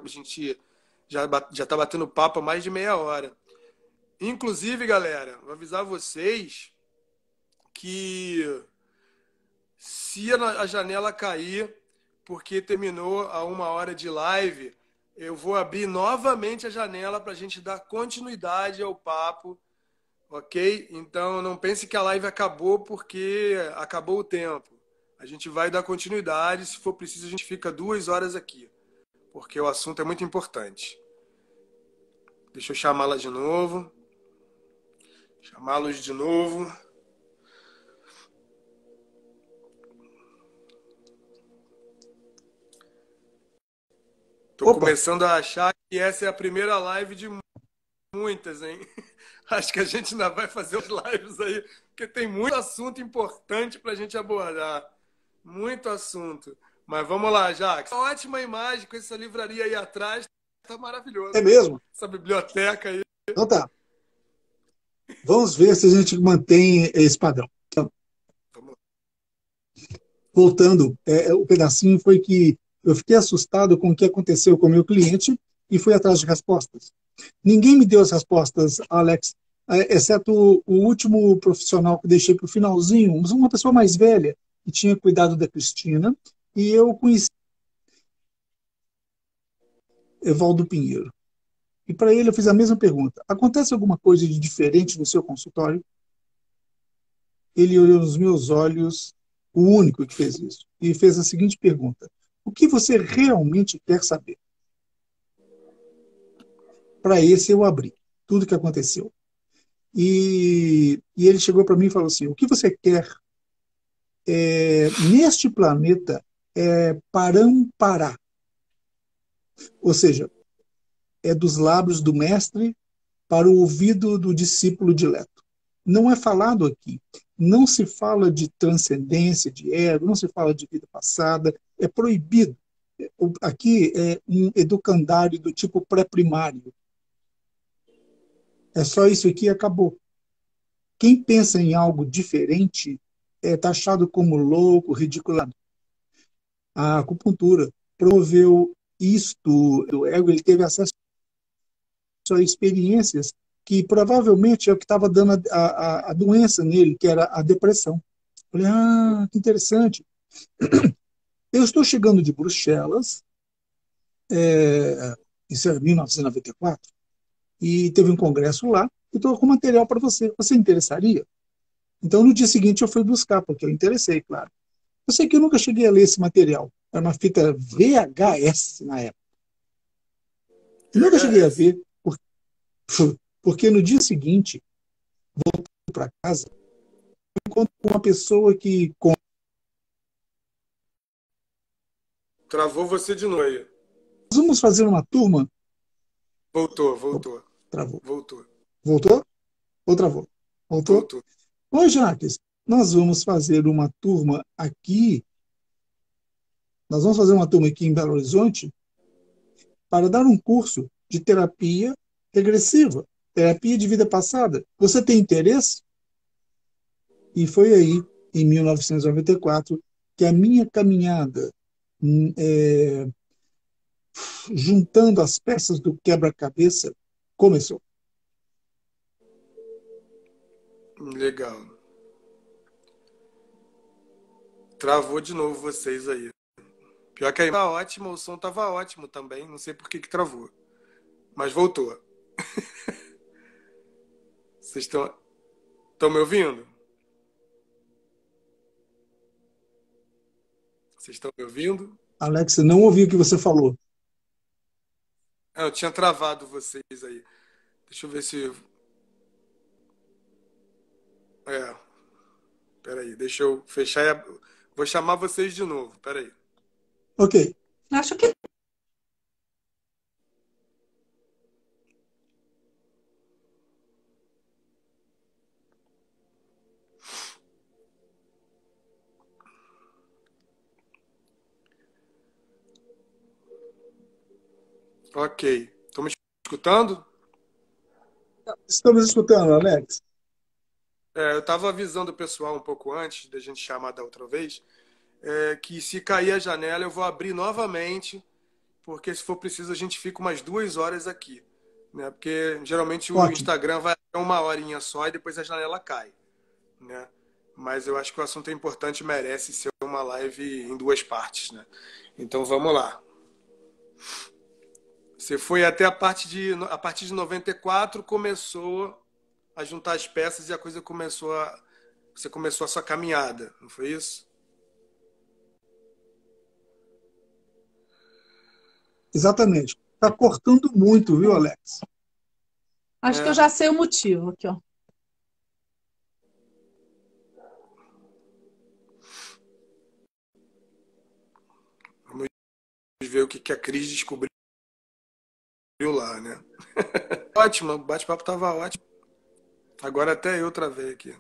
gente já tá batendo papo há mais de meia hora. Inclusive, galera, vou avisar vocês que se a janela cair, porque terminou a 1 hora de live, eu vou abrir novamente a janela para a gente dar continuidade ao papo, ok? Então não pense que a live acabou porque acabou o tempo. A gente vai dar continuidade, se for preciso a gente fica 2 horas aqui, porque o assunto é muito importante. Deixa eu chamá-la de novo. Chamá-los de novo. Tô começando a achar que essa é a primeira live de muitas, hein? Acho que a gente ainda vai fazer os lives aí, porque tem muito assunto importante para a gente abordar. Muito assunto. Mas vuma lá, Jacques. Ótima imagem com essa livraria aí atrás. Tá maravilhoso. É mesmo? Essa biblioteca aí. Então tá. Vamos ver se a gente mantém esse padrão. Então, voltando, o pedacinho foi que eu fiquei assustado com o que aconteceu com o meu cliente e fui atrás de respostas. Ninguém me deu as respostas, Alex, exceto o último profissional que deixei para o finalzinho, uma pessoa mais velha, que tinha cuidado da Cristina, e eu conheci Evaldo Pinheiro. E para ele eu fiz a mesma pergunta. Acontece alguma coisa de diferente no seu consultório? Ele olhou nos meus olhos, o único que fez isso, e fez a seguinte pergunta: o que você realmente quer saber? Para esse eu abri tudo que aconteceu. E ele chegou para mim e falou assim: o que você quer neste planeta é parampará? Ou seja, é dos lábios do mestre para o ouvido do discípulo dileto. Não é falado aqui. Não se fala de transcendência, de ego, não se fala de vida passada. É proibido. Aqui é um educandário do tipo pré-primário. É só isso aqui e acabou. Quem pensa em algo diferente é taxado como louco, ridiculado. A acupuntura promoveu isto do ego, ele teve acesso a experiências que provavelmente é o que estava dando a doença nele, que era a depressão. Falei, que interessante. Eu estou chegando de Bruxelas, isso é 1994, e teve um congresso lá, e estou com material para você. Você interessaria? Então, no dia seguinte, eu fui buscar, porque eu interessei, claro. Eu sei que eu nunca cheguei a ler esse material. Era uma fita VHS na época. Eu nunca cheguei a ver, porque no dia seguinte, voltando para casa, eu encontro uma pessoa que... Travou você de novo aí. Nós vamos fazer uma turma... Voltou. Travou. Voltou? Ou travou? Voltou? Oi, Jacques. Nós vamos fazer uma turma aqui. Nós vamos fazer uma turma aqui em Belo Horizonte para dar um curso de terapia regressiva, terapia de vida passada. Você tem interesse? E foi aí, em 1994, que a minha caminhada, é, juntando as peças do quebra-cabeça, começou. Legal. Travou de novo vocês aí. Pior que a imagem tá ótima, o som tava ótimo também. Não sei por que travou. Mas voltou. Vocês estão me ouvindo? Vocês estão me ouvindo? Alex, não ouvi o que você falou. Eu tinha travado vocês aí. Deixa eu ver se. É. Peraí, deixa eu fechar. Vou chamar vocês de novo. Peraí. Ok. Acho que Ok. Estão me escutando? Estamos escutando, Alex. Eu estava avisando o pessoal um pouco antes da gente chamar da outra vez, que se cair a janela eu vou abrir novamente, porque se for preciso a gente fica umas 2 horas aqui, né? Porque geralmente o Ótimo. Instagram vai até uma horinha só e depois a janela cai, né? Mas eu acho que o assunto é importante e merece ser uma live em 2 partes, né? Então vamos lá. Você foi até a partir de 94, começou a juntar as peças e a coisa você começou a sua caminhada, não foi isso? Exatamente. Está cortando muito, viu, Alex? acho que eu já sei o motivo aqui, ó. Vamos ver o que a Cris descobriu lá, né? Ótimo, o bate-papo tava ótimo. Agora até eu travei aqui.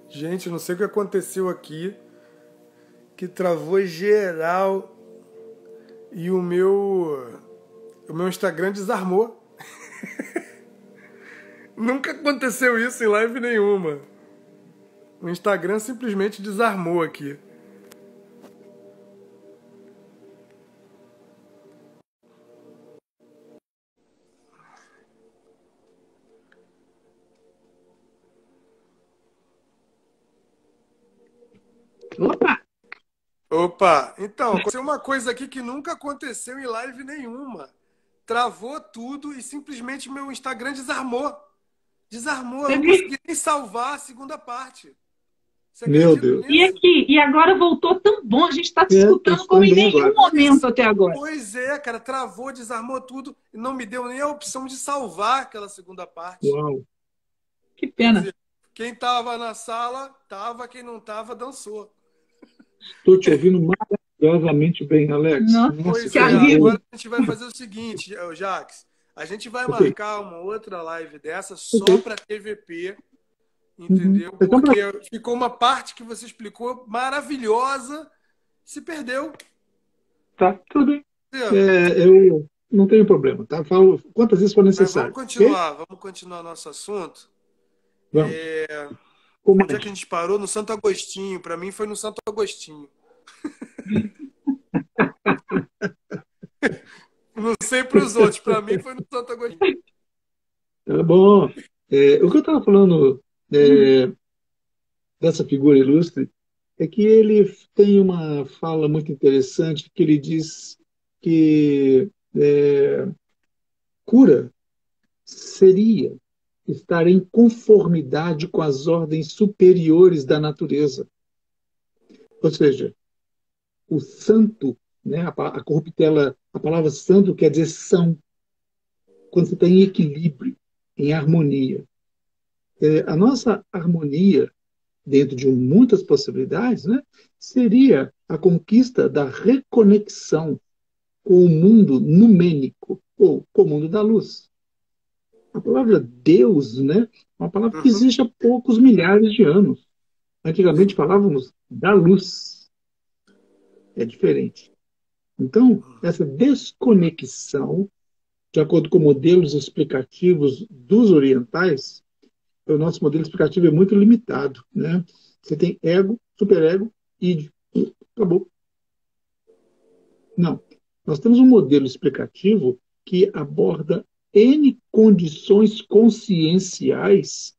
Gente, não sei o que aconteceu aqui, que travou geral e o meu Instagram desarmou. Nunca aconteceu isso em live nenhuma. O Instagram simplesmente desarmou aqui. Opa! Opa, então, aconteceu uma coisa aqui que nunca aconteceu em live nenhuma. Travou tudo e simplesmente meu Instagram desarmou. Desarmou, eu não consegui nem salvar a segunda parte. Você Meu acredita Deus. E nisso? aqui, e agora voltou tão bom, a gente está te Tô escutando como em bem nenhum agora. momento até agora. Pois é, cara, travou, desarmou tudo e não me deu nem a opção de salvar aquela segunda parte. Uau. Que Quer pena. dizer, quem estava na sala, tava, quem não estava, dançou. Estou te ouvindo maravilhosamente bem, Alex. Nossa, Pois que é, alívio. agora a gente vai fazer o seguinte, Jax, a gente vai Ok. marcar uma outra live dessa só Ok. para TVP, Uhum. entendeu? Então, Porque ficou uma parte que você explicou maravilhosa, se perdeu. tá, tudo bem. Entendeu? Eu não tenho problema, tá? Falo quantas vezes for Mas necessário. Ok? vamos continuar nosso assunto. Vamos. Como Onde é que a gente parou? No Santo Agostinho. Para mim foi no Santo Agostinho. Não sei para os outros, para mim foi no Santo Agostinho. Tá bom. O que eu estava falando dessa figura ilustre é que ele tem uma fala muito interessante que ele diz que cura seria estar em conformidade com as ordens superiores da natureza. Ou seja, o santo, né, a corruptela, a palavra santo quer dizer são. quando você está em equilíbrio, em harmonia. A nossa harmonia, dentro de muitas possibilidades, né, seria a conquista da reconexão com o mundo numênico, ou com o mundo da luz. A palavra Deus, né, é uma palavra que Uhum. existe há poucos milhares de anos. Antigamente Sim. falávamos da luz. É diferente. Então, essa desconexão, de acordo com modelos explicativos dos orientais, o nosso modelo explicativo é muito limitado, né? Você tem ego, superego, id. Acabou. Não. Nós temos um modelo explicativo que aborda N condições conscienciais,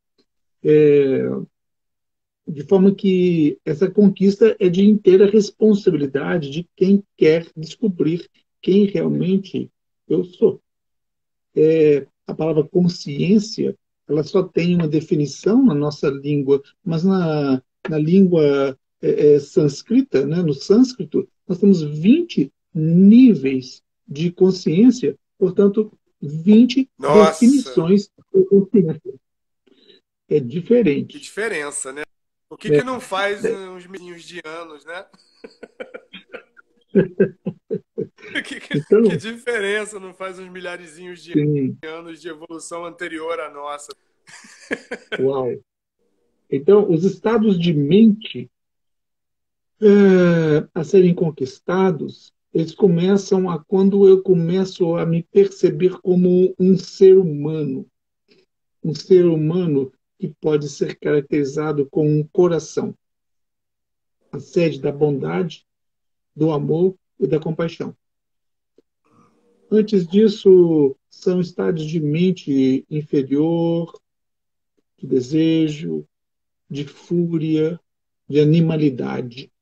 de forma que essa conquista é de inteira responsabilidade de quem quer descobrir quem realmente eu sou. A palavra consciência, ela só tem uma definição na nossa língua, mas na língua sânscrita, né, no sânscrito, nós temos 20 níveis de consciência, portanto, 20 Nossa, definições de consciência. É que diferente. diferença, né? O que É, que não faz uns milhinhos de anos, né? Que então, diferença não faz uns milharezinhos de sim, anos de evolução anterior à nossa? uau. Então, os estados de mente a serem conquistados, eles começam a quando eu começo a me perceber como um ser humano que pode ser caracterizado com um coração, a sede da bondade, do amor e da compaixão. Antes disso, são estados de mente inferior, de desejo, de fúria, de animalidade.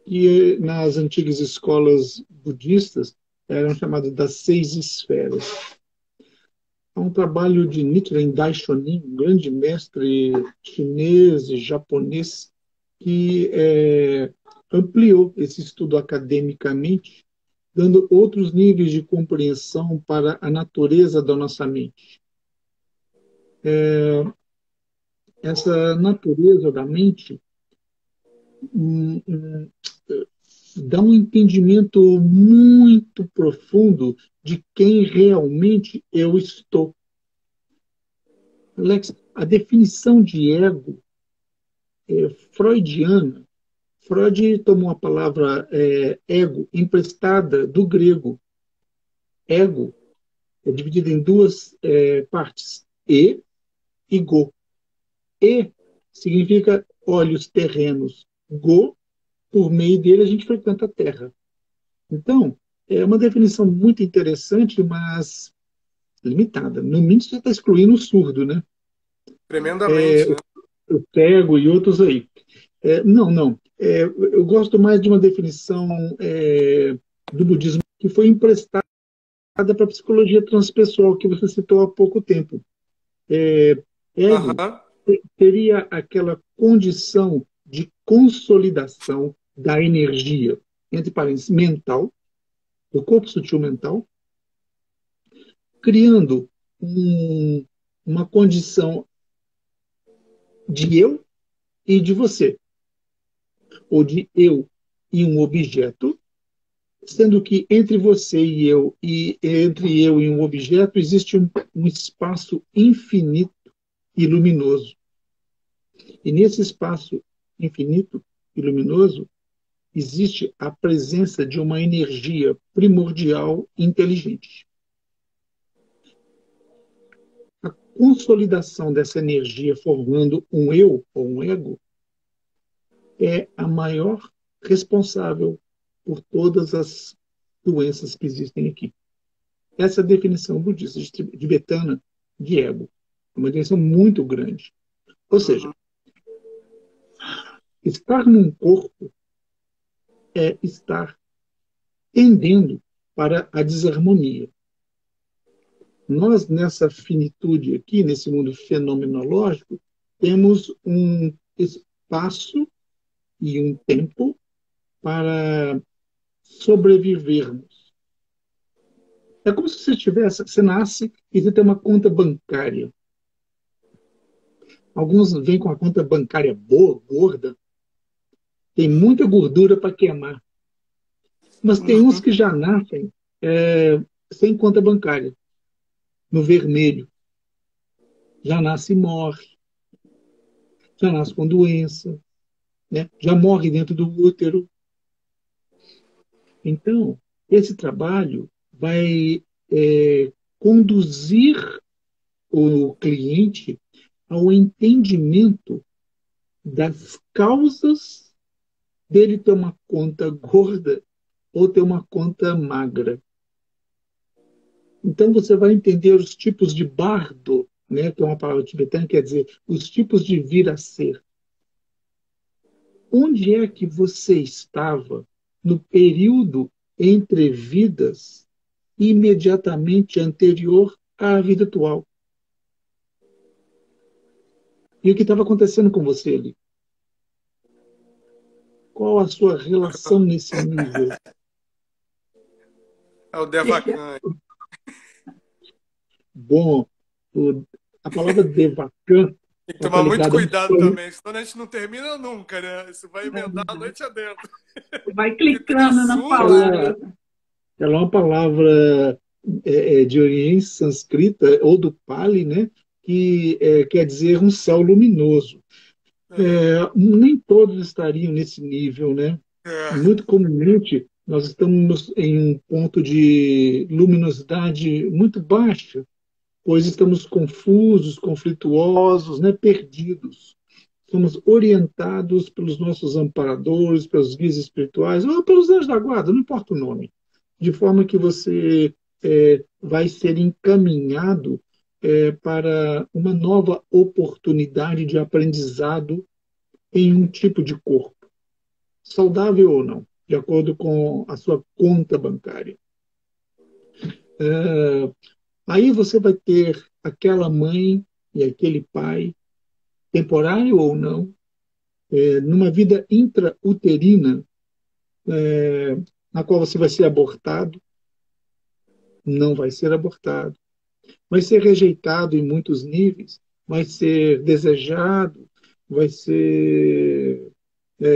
E nas antigas escolas budistas eram chamadas das 6 esferas. Há um trabalho de Nichiren Daishonin, um grande mestre chinês e japonês, que ampliou esse estudo academicamente, dando outros níveis de compreensão para a natureza da nossa mente. Essa natureza da mente hum, hum, dá um entendimento muito profundo de quem realmente eu estou. Alex, a definição de ego é freudiana. Freud tomou a palavra ego emprestada do grego. Ego é dividido em duas partes, e go. E significa olhos terrenos. Go, por meio dele, a gente frequenta a terra. Então, é uma definição muito interessante, mas limitada. No mínimo, você está excluindo o surdo, né? Tremendamente, né? O cego e outros aí. Não, não. Eu gosto mais de uma definição do budismo que foi emprestada para a psicologia transpessoal, que você citou há pouco tempo. Ego Aham. teria aquela condição de consolidação da energia, entre parênteses, mental, do corpo sutil mental, criando uma condição de eu e de você, ou de eu e um objeto, sendo que entre você e entre eu e um objeto existe um espaço infinito e luminoso. E nesse espaço infinito e luminoso existe a presença de uma energia primordial inteligente. A consolidação dessa energia formando um eu ou um ego é a maior responsável por todas as doenças que existem aqui. Essa é a definição budista de tibetana de ego. É uma definição muito grande. Ou seja, Uhum. estar num corpo é estar tendendo para a desarmonia. Nós, nessa finitude aqui, nesse mundo fenomenológico, temos um espaço e um tempo para sobrevivermos. É como se você nasce e você tem uma conta bancária. Alguns vêm com a conta bancária boa, gorda, tem muita gordura para queimar. Mas tem uns que já nascem sem conta bancária, no vermelho. Já nasce e morre, já nasce com doença, né? Já morre dentro do útero. Então, esse trabalho vai conduzir o cliente ao entendimento das causas dele ter uma conta gorda ou ter uma conta magra. Então, você vai entender os tipos de bardo, né, que é uma palavra tibetana, quer dizer, os tipos de vir a ser. Onde é que você estava no período entre vidas imediatamente anterior à vida atual? E o que estava acontecendo com você ali? Qual a sua relação nesse nível? É o Devakan. Bom, a palavra Devakan Tem que está tomar muito ligada a cuidado também, senão a gente não termina nunca, né? Isso vai emendar a noite adentro. Vai Porque tem clicando na assunto. ela, palavra. ela é uma palavra de origem sânscrita ou do Pali, né? Que quer dizer um céu luminoso. Uhum. Nem todos estariam nesse nível, né? É. Muito comumente, nós estamos em um ponto de luminosidade muito baixa, pois estamos confusos, conflituosos, né? Perdidos. Somos orientados pelos nossos amparadores, pelos guias espirituais, ou pelos anjos da guarda, não importa o nome, de forma que você vai ser encaminhado para uma nova oportunidade de aprendizado em um tipo de corpo, saudável ou não, de acordo com a sua conta bancária. Aí você vai ter aquela mãe e aquele pai, temporário ou não, numa vida intrauterina, na qual você vai ser abortado, não vai ser abortado, vai ser rejeitado em muitos níveis, vai ser desejado, vai ser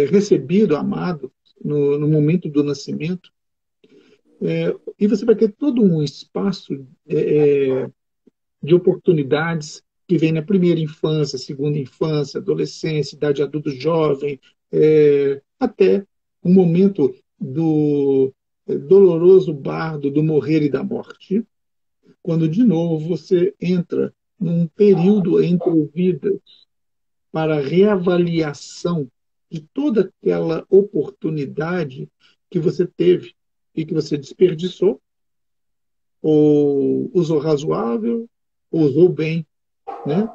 recebido, amado no momento do nascimento. E você vai ter todo um espaço de oportunidades que vem na primeira infância, segunda infância, adolescência, idade adulto jovem, até o momento do doloroso bardo do morrer e da morte, quando de novo você entra num período entre vidas para reavaliação de toda aquela oportunidade que você teve e que você desperdiçou, ou usou razoável, ou usou bem, né?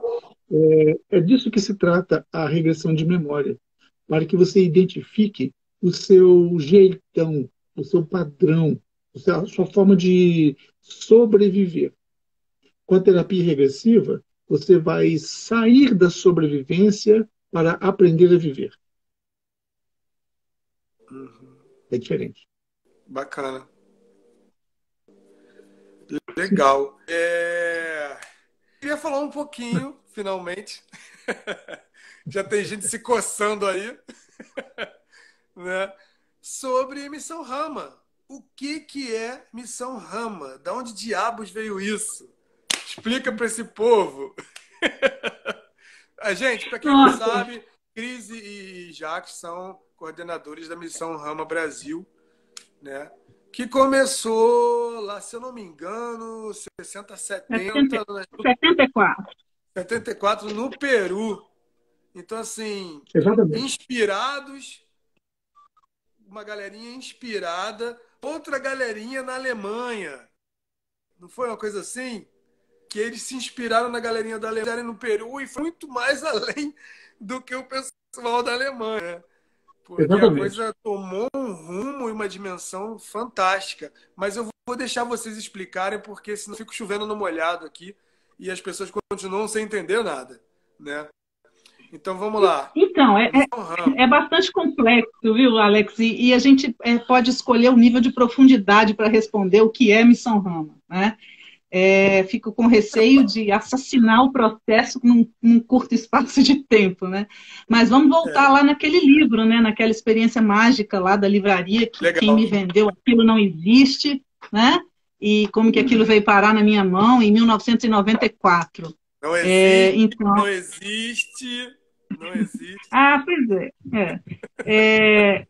É disso que se trata a regressão de memória, para que você identifique o seu jeitão, o seu padrão, a sua forma de sobreviver. Com a terapia regressiva, você vai sair da sobrevivência para aprender a viver. É diferente. Bacana. Legal. Queria falar um pouquinho, finalmente. Já tem gente se coçando aí, né? Sobre Missão Rama. O que é Missão Rama? Da onde diabos veio isso? Explica para esse povo. A gente, para quem não Nossa, sabe, Cris e Jacques são coordenadores da Missão Rama Brasil, né? Que começou lá, se eu não me engano, 60, 70, 74. 74 no Peru. Então, assim, Exatamente. inspirados, uma galerinha inspirada, outra galerinha na Alemanha. Não foi uma coisa assim? Que eles se inspiraram na galerinha da Alemanha no Peru e foi muito mais além do que o pessoal da Alemanha, né? Porque a Exatamente. coisa tomou um rumo e uma dimensão fantástica. Mas eu vou deixar vocês explicarem, porque senão eu fico chovendo no molhado aqui e as pessoas continuam sem entender nada, né? Então vamos lá. Então, Missão Rama. é bastante complexo, viu, Alex? E a gente pode escolher o nível de profundidade para responder o que é Missão Rama, né? Fico com receio de assassinar o processo num curto espaço de tempo, né? Mas vamos voltar lá naquele livro, né? Naquela experiência mágica lá da livraria, que quem me Legal. vendeu aquilo não existe, né? E como que aquilo veio parar na minha mão em 1994. Não existe, Então, não existe, não existe. pois é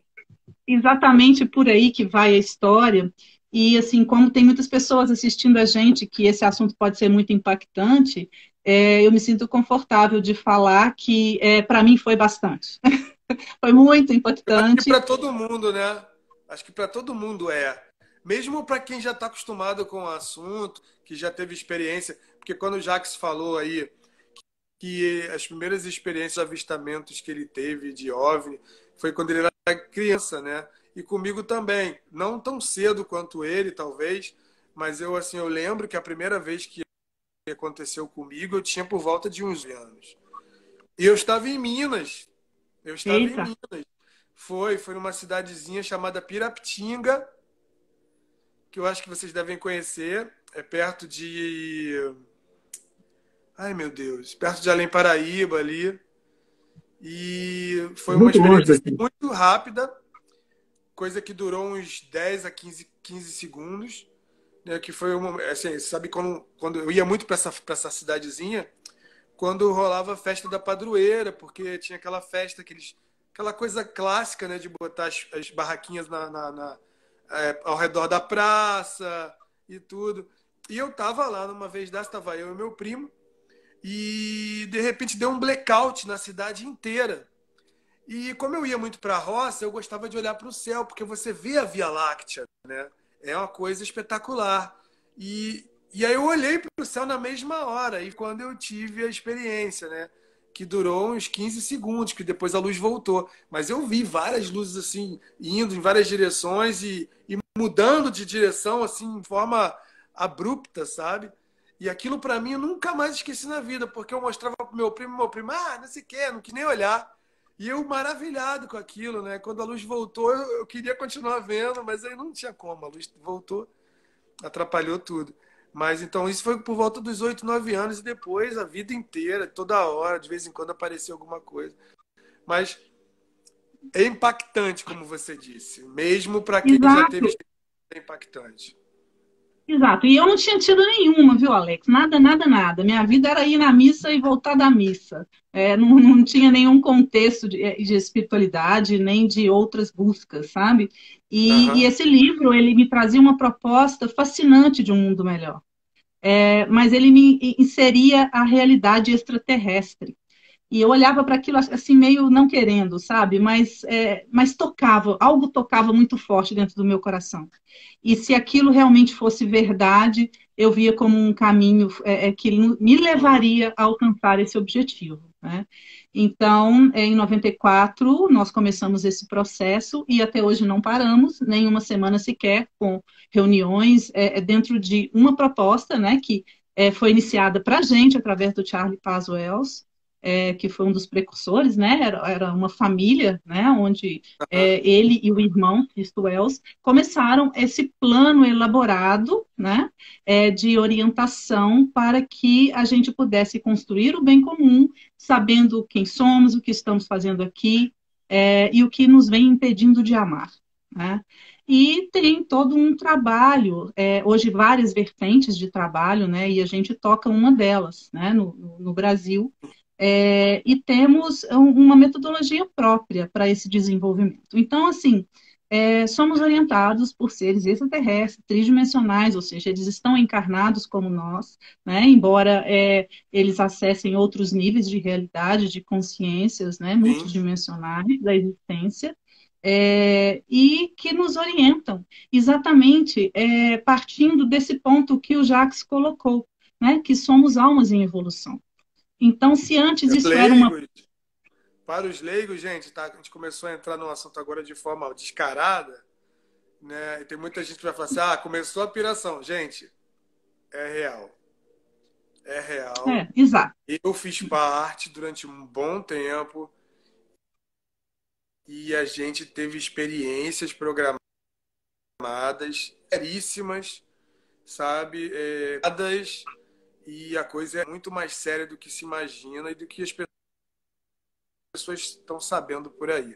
exatamente por aí que vai a história. E, assim, como tem muitas pessoas assistindo a gente, que esse assunto pode ser muito impactante, eu me sinto confortável de falar que, para mim, foi bastante. Foi muito Eu acho que para impactante. todo mundo, né? Acho que para todo mundo é. Mesmo para quem já está acostumado com o assunto, que já teve experiência, porque quando o Jacques falou aí que as primeiras experiências de avistamentos que ele teve de OVNI foi quando ele era criança, né? E comigo também, não tão cedo quanto ele, talvez, mas eu assim, eu lembro que a primeira vez que aconteceu comigo, eu tinha por volta de uns anos. E eu estava em Minas. Eu estava em Eita, Minas. Foi numa cidadezinha chamada Pirapitinga, que eu acho que vocês devem conhecer. É perto de. Ai, meu Deus. Perto de Além Paraíba ali. E foi uma Muito longe experiência daqui. muito rápida, coisa que durou uns 10 a 15 segundos. Né, que foi uma. Assim, sabe quando eu ia muito para essa cidadezinha, quando rolava a festa da padroeira, porque tinha aquela festa, aquela coisa clássica, né, de botar as barraquinhas ao redor da praça e tudo. E eu tava lá, numa vez dessa, tava eu e meu primo, e de repente deu um blackout na cidade inteira. E como eu ia muito para a roça, eu gostava de olhar para o céu, porque você vê a Via Láctea, né? É uma coisa espetacular. E aí eu olhei para o céu na mesma hora, e quando eu tive a experiência, né? Que durou uns 15 segundos, que depois a luz voltou. Mas eu vi várias luzes assim, indo em várias direções e mudando de direção assim, de forma abrupta, sabe? E aquilo para mim eu nunca mais esqueci na vida, porque eu mostrava pro meu primo, não sei o quê, não quis nem olhar. E eu maravilhado com aquilo, né? Quando a luz voltou, eu queria continuar vendo, mas aí não tinha como. A luz voltou, atrapalhou tudo. Mas então isso foi por volta dos 8, 9 anos e depois a vida inteira, toda hora, de vez em quando aparecia alguma coisa. Mas é impactante, como você disse. Mesmo para quem já teve exato. experiência, é impactante. Exato. E eu não tinha tido nenhuma, viu, Alex? Nada, nada, nada. Minha vida era ir na missa e voltar da missa. Não tinha nenhum contexto de espiritualidade, nem de outras buscas, sabe? E Aham. esse livro, ele me trazia uma proposta fascinante de um mundo melhor. Mas ele me inseria a realidade extraterrestre. E eu olhava para aquilo assim, meio não querendo, sabe? Mas tocava, algo tocava muito forte dentro do meu coração. E se aquilo realmente fosse verdade, eu via como um caminho que me Uhum. levaria a alcançar esse objetivo, né? Então, em 94, nós começamos esse processo e até hoje não paramos, nem uma semana sequer, com reuniões dentro de uma proposta, né, que foi iniciada para a gente através do Charlie Paz Wells, que foi um dos precursores, né? Era uma família, né? Onde Aham. ele e o irmão, Cristo Wells, começaram esse plano elaborado, né? De orientação para que a gente pudesse construir o bem comum, sabendo quem somos, o que estamos fazendo aqui, e o que nos vem impedindo de amar, né? E tem todo um trabalho, hoje várias vertentes de trabalho, né? E a gente toca uma delas, né? No Brasil, e temos uma metodologia própria para esse desenvolvimento. Então, assim, somos orientados por seres extraterrestres, tridimensionais, ou seja, eles estão encarnados como nós, né? Embora eles acessem outros níveis de realidade, de consciências, né? Sim. Multidimensionais da existência. E que nos orientam, exatamente partindo desse ponto que o Jacques colocou, né? Que somos almas em evolução. Então, se antes isso era uma. Leigos, para os leigos, gente, tá? A gente começou a entrar no assunto agora de forma descarada, né? E tem muita gente que vai falar assim: começou a piração. Gente, é real. é real. Exato. Eu fiz parte durante um bom tempo e a gente teve experiências programadas seríssimas, sabe? E a coisa é muito mais séria do que se imagina e do que as pessoas estão sabendo por aí,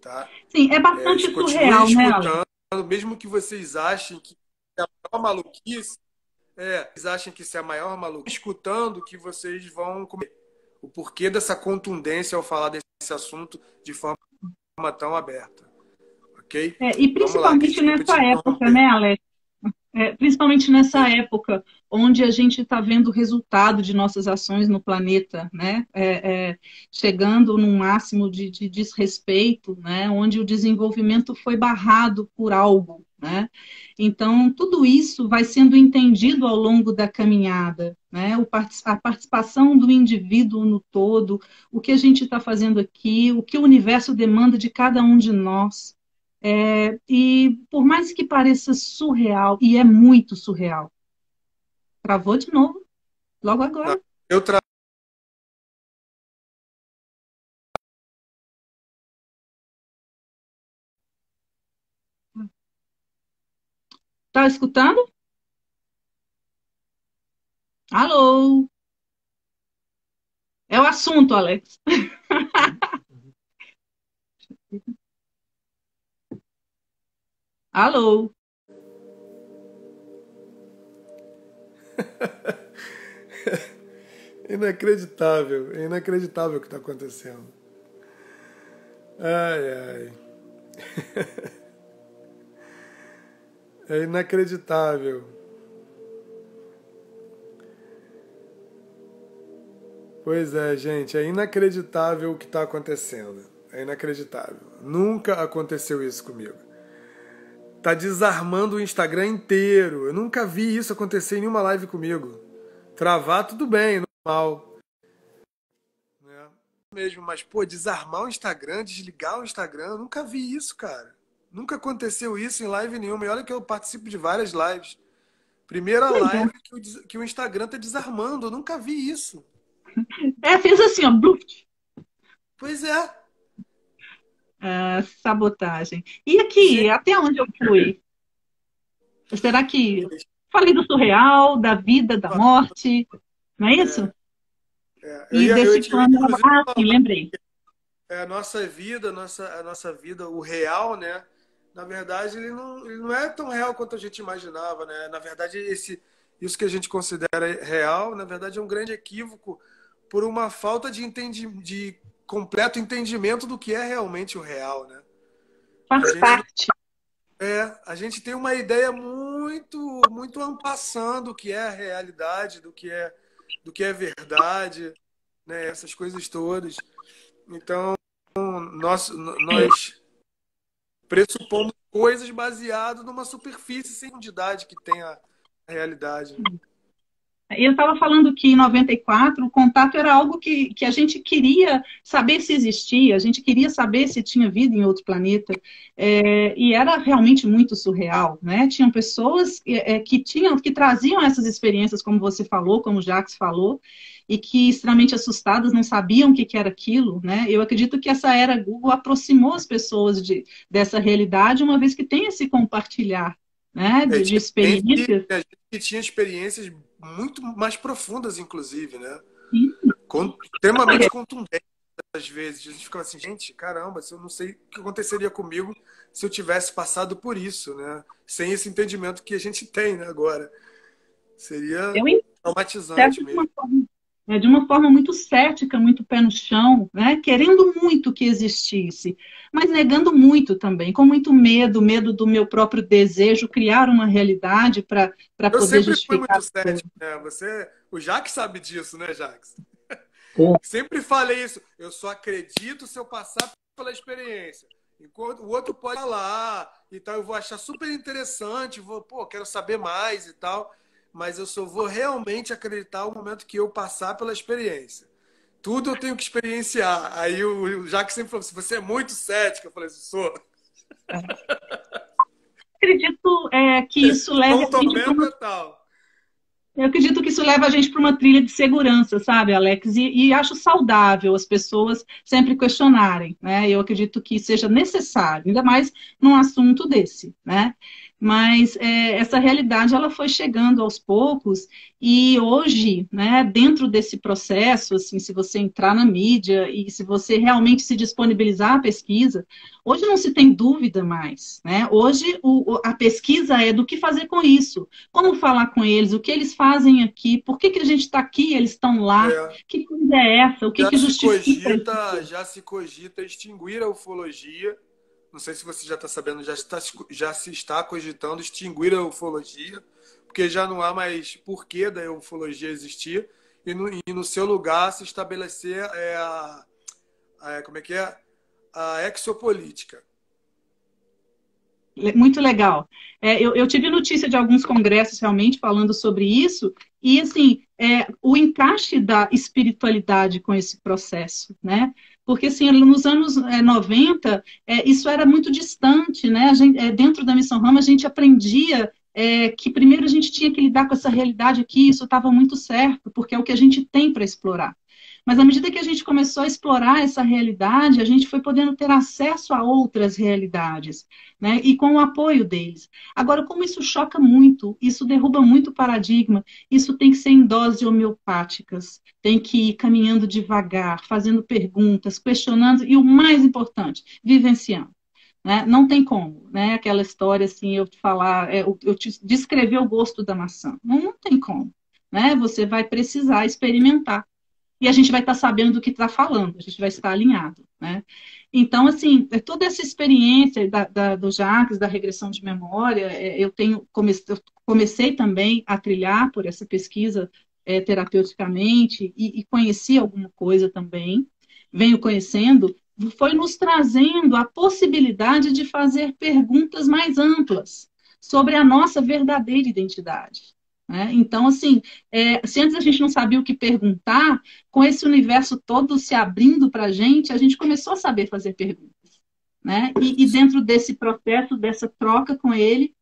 tá? Sim, é bastante Continuem surreal, né, Alex? escutando, mesmo que vocês achem que é a maior maluquice, vocês achem que isso é a maior maluquice, escutando que vocês vão comer o porquê dessa contundência ao falar desse assunto de forma tão aberta, ok? E Vamos lá, principalmente desculpa te nessa época, interromper. né, Alex? Principalmente nessa época onde a gente está vendo o resultado de nossas ações no planeta, né? Chegando num máximo de desrespeito, né? Onde o desenvolvimento foi barrado por algo, né? Então, tudo isso vai sendo entendido ao longo da caminhada, né? A participação do indivíduo no todo, o que a gente está fazendo aqui, o que o universo demanda de cada um de nós. E por mais que pareça surreal, e é muito surreal, travou de novo, logo Não, agora. eu tra... Tá escutando? Alô? É o assunto, Alex. Alô? É inacreditável o que está acontecendo. Ai, ai. É inacreditável. Pois é, gente, é inacreditável o que está acontecendo. É inacreditável. Nunca aconteceu isso comigo. Tá desarmando o Instagram inteiro. Eu nunca vi isso acontecer em nenhuma live comigo. Travar, tudo bem, normal. Né? Mesmo, mas, pô, desarmar o Instagram, desligar o Instagram, eu nunca vi isso, cara. Nunca aconteceu isso em live nenhuma. E olha que eu participo de várias lives. Primeira live que o Instagram tá desarmando. Eu nunca vi isso. Fez assim, ó, bluf. Pois é. Sabotagem. E aqui, Gente, até onde eu fui? Será que falei do surreal, da vida, da morte, não é isso? E eu desse ia plano, inclusive sim, lembrei. a nossa vida, o real, né? Na verdade, ele não é tão real quanto a gente imaginava, né? Na verdade, isso que a gente considera real, na verdade, é um grande equívoco por uma falta de completo entendimento do que é realmente o real, né? A Faz gente, parte. a gente tem uma ideia muito ampassando do que é a realidade, do que é verdade, né? Essas coisas todas. Então, nós pressupomos coisas baseadas numa superfície sem profundidade que tem a realidade. Eu estava falando que em 94 o contato era algo que a gente queria saber se existia, a gente queria saber se tinha vida em outro planeta, e era realmente muito surreal, né? Tinham pessoas que traziam essas experiências, como você falou, como o Jacques falou, e que extremamente assustadas não sabiam o que era aquilo, né? Eu acredito que essa era Google aproximou as pessoas dessa realidade, uma vez que tem esse compartilhar, né? De experiências. A gente tinha experiências muito mais profundas, inclusive, né? Sim. Extremamente contundentes, às vezes. A gente ficava assim, gente, caramba, eu não sei o que aconteceria comigo se eu tivesse passado por isso, né? Sem esse entendimento que a gente tem, né, agora. Seria traumatizante mesmo. De uma forma muito cética, muito pé no chão, né? Querendo muito que existisse, mas negando muito também, com muito medo do meu próprio desejo, criar uma realidade para Eu poder sempre fui justificar. muito cético, né? O Jacques sabe disso, né, Jacques? Bom, Sempre falei isso. Eu só acredito se eu passar pela experiência. Enquanto o outro pode falar e tal, eu vou achar super interessante, quero saber mais e tal, mas eu só vou realmente acreditar no momento que eu passar pela experiência. Tudo eu tenho que experienciar. Aí o Jacques sempre falou assim, você é muito cético. Eu falei assim, sou. Acredito que isso leve Não a gente tormenta tal. Eu acredito que isso leva a gente para uma trilha de segurança, sabe, Alex? E acho saudável as pessoas sempre questionarem, né? Eu acredito que seja necessário, ainda mais num assunto desse, né? Mas essa realidade ela foi chegando aos poucos e hoje, né, dentro desse processo, assim, se você entrar na mídia e se você realmente se disponibilizar à pesquisa, hoje não se tem dúvida mais, né? Hoje a pesquisa é do que fazer com isso. Como falar com eles? O que eles fazem aqui? Por que a gente está aqui e eles estão lá? É, Que coisa é essa? O que justifica isso? já se cogita extinguir a ufologia. Não sei se você já está sabendo, já se está cogitando extinguir a ufologia, porque já não há mais porquê da ufologia existir, e no seu lugar se estabelecer como é que é? A exopolítica. Muito legal. Eu tive notícia de alguns congressos realmente falando sobre isso, e assim, o encaixe da espiritualidade com esse processo, né? Porque assim, nos anos 90, isso era muito distante, né? Dentro da Missão Rama, a gente aprendia que primeiro a gente tinha que lidar com essa realidade aqui, isso estava muito certo, porque é o que a gente tem para explorar. Mas à medida que a gente começou a explorar essa realidade, a gente foi podendo ter acesso a outras realidades, né? E com o apoio deles. Agora, como isso choca muito, isso derruba muito o paradigma, isso tem que ser em doses homeopáticas, tem que ir caminhando devagar, fazendo perguntas, questionando, e o mais importante, vivenciando. Né? Não tem como, né? Aquela história assim, eu te falar, eu te descrever o gosto da maçã. Não tem como. Né? Você vai precisar experimentar e a gente vai estar sabendo do que está falando, a gente vai estar alinhado, né? Então, assim, toda essa experiência do Jacques, da regressão de memória, eu comecei também a trilhar por essa pesquisa terapeuticamente e conheci alguma coisa também, venho conhecendo, foi nos trazendo a possibilidade de fazer perguntas mais amplas sobre a nossa verdadeira identidade. Né? Então, assim, se antes a gente não sabia o que perguntar, com esse universo todo se abrindo para a gente começou a saber fazer perguntas. Né? E dentro desse processo, dessa troca com ele,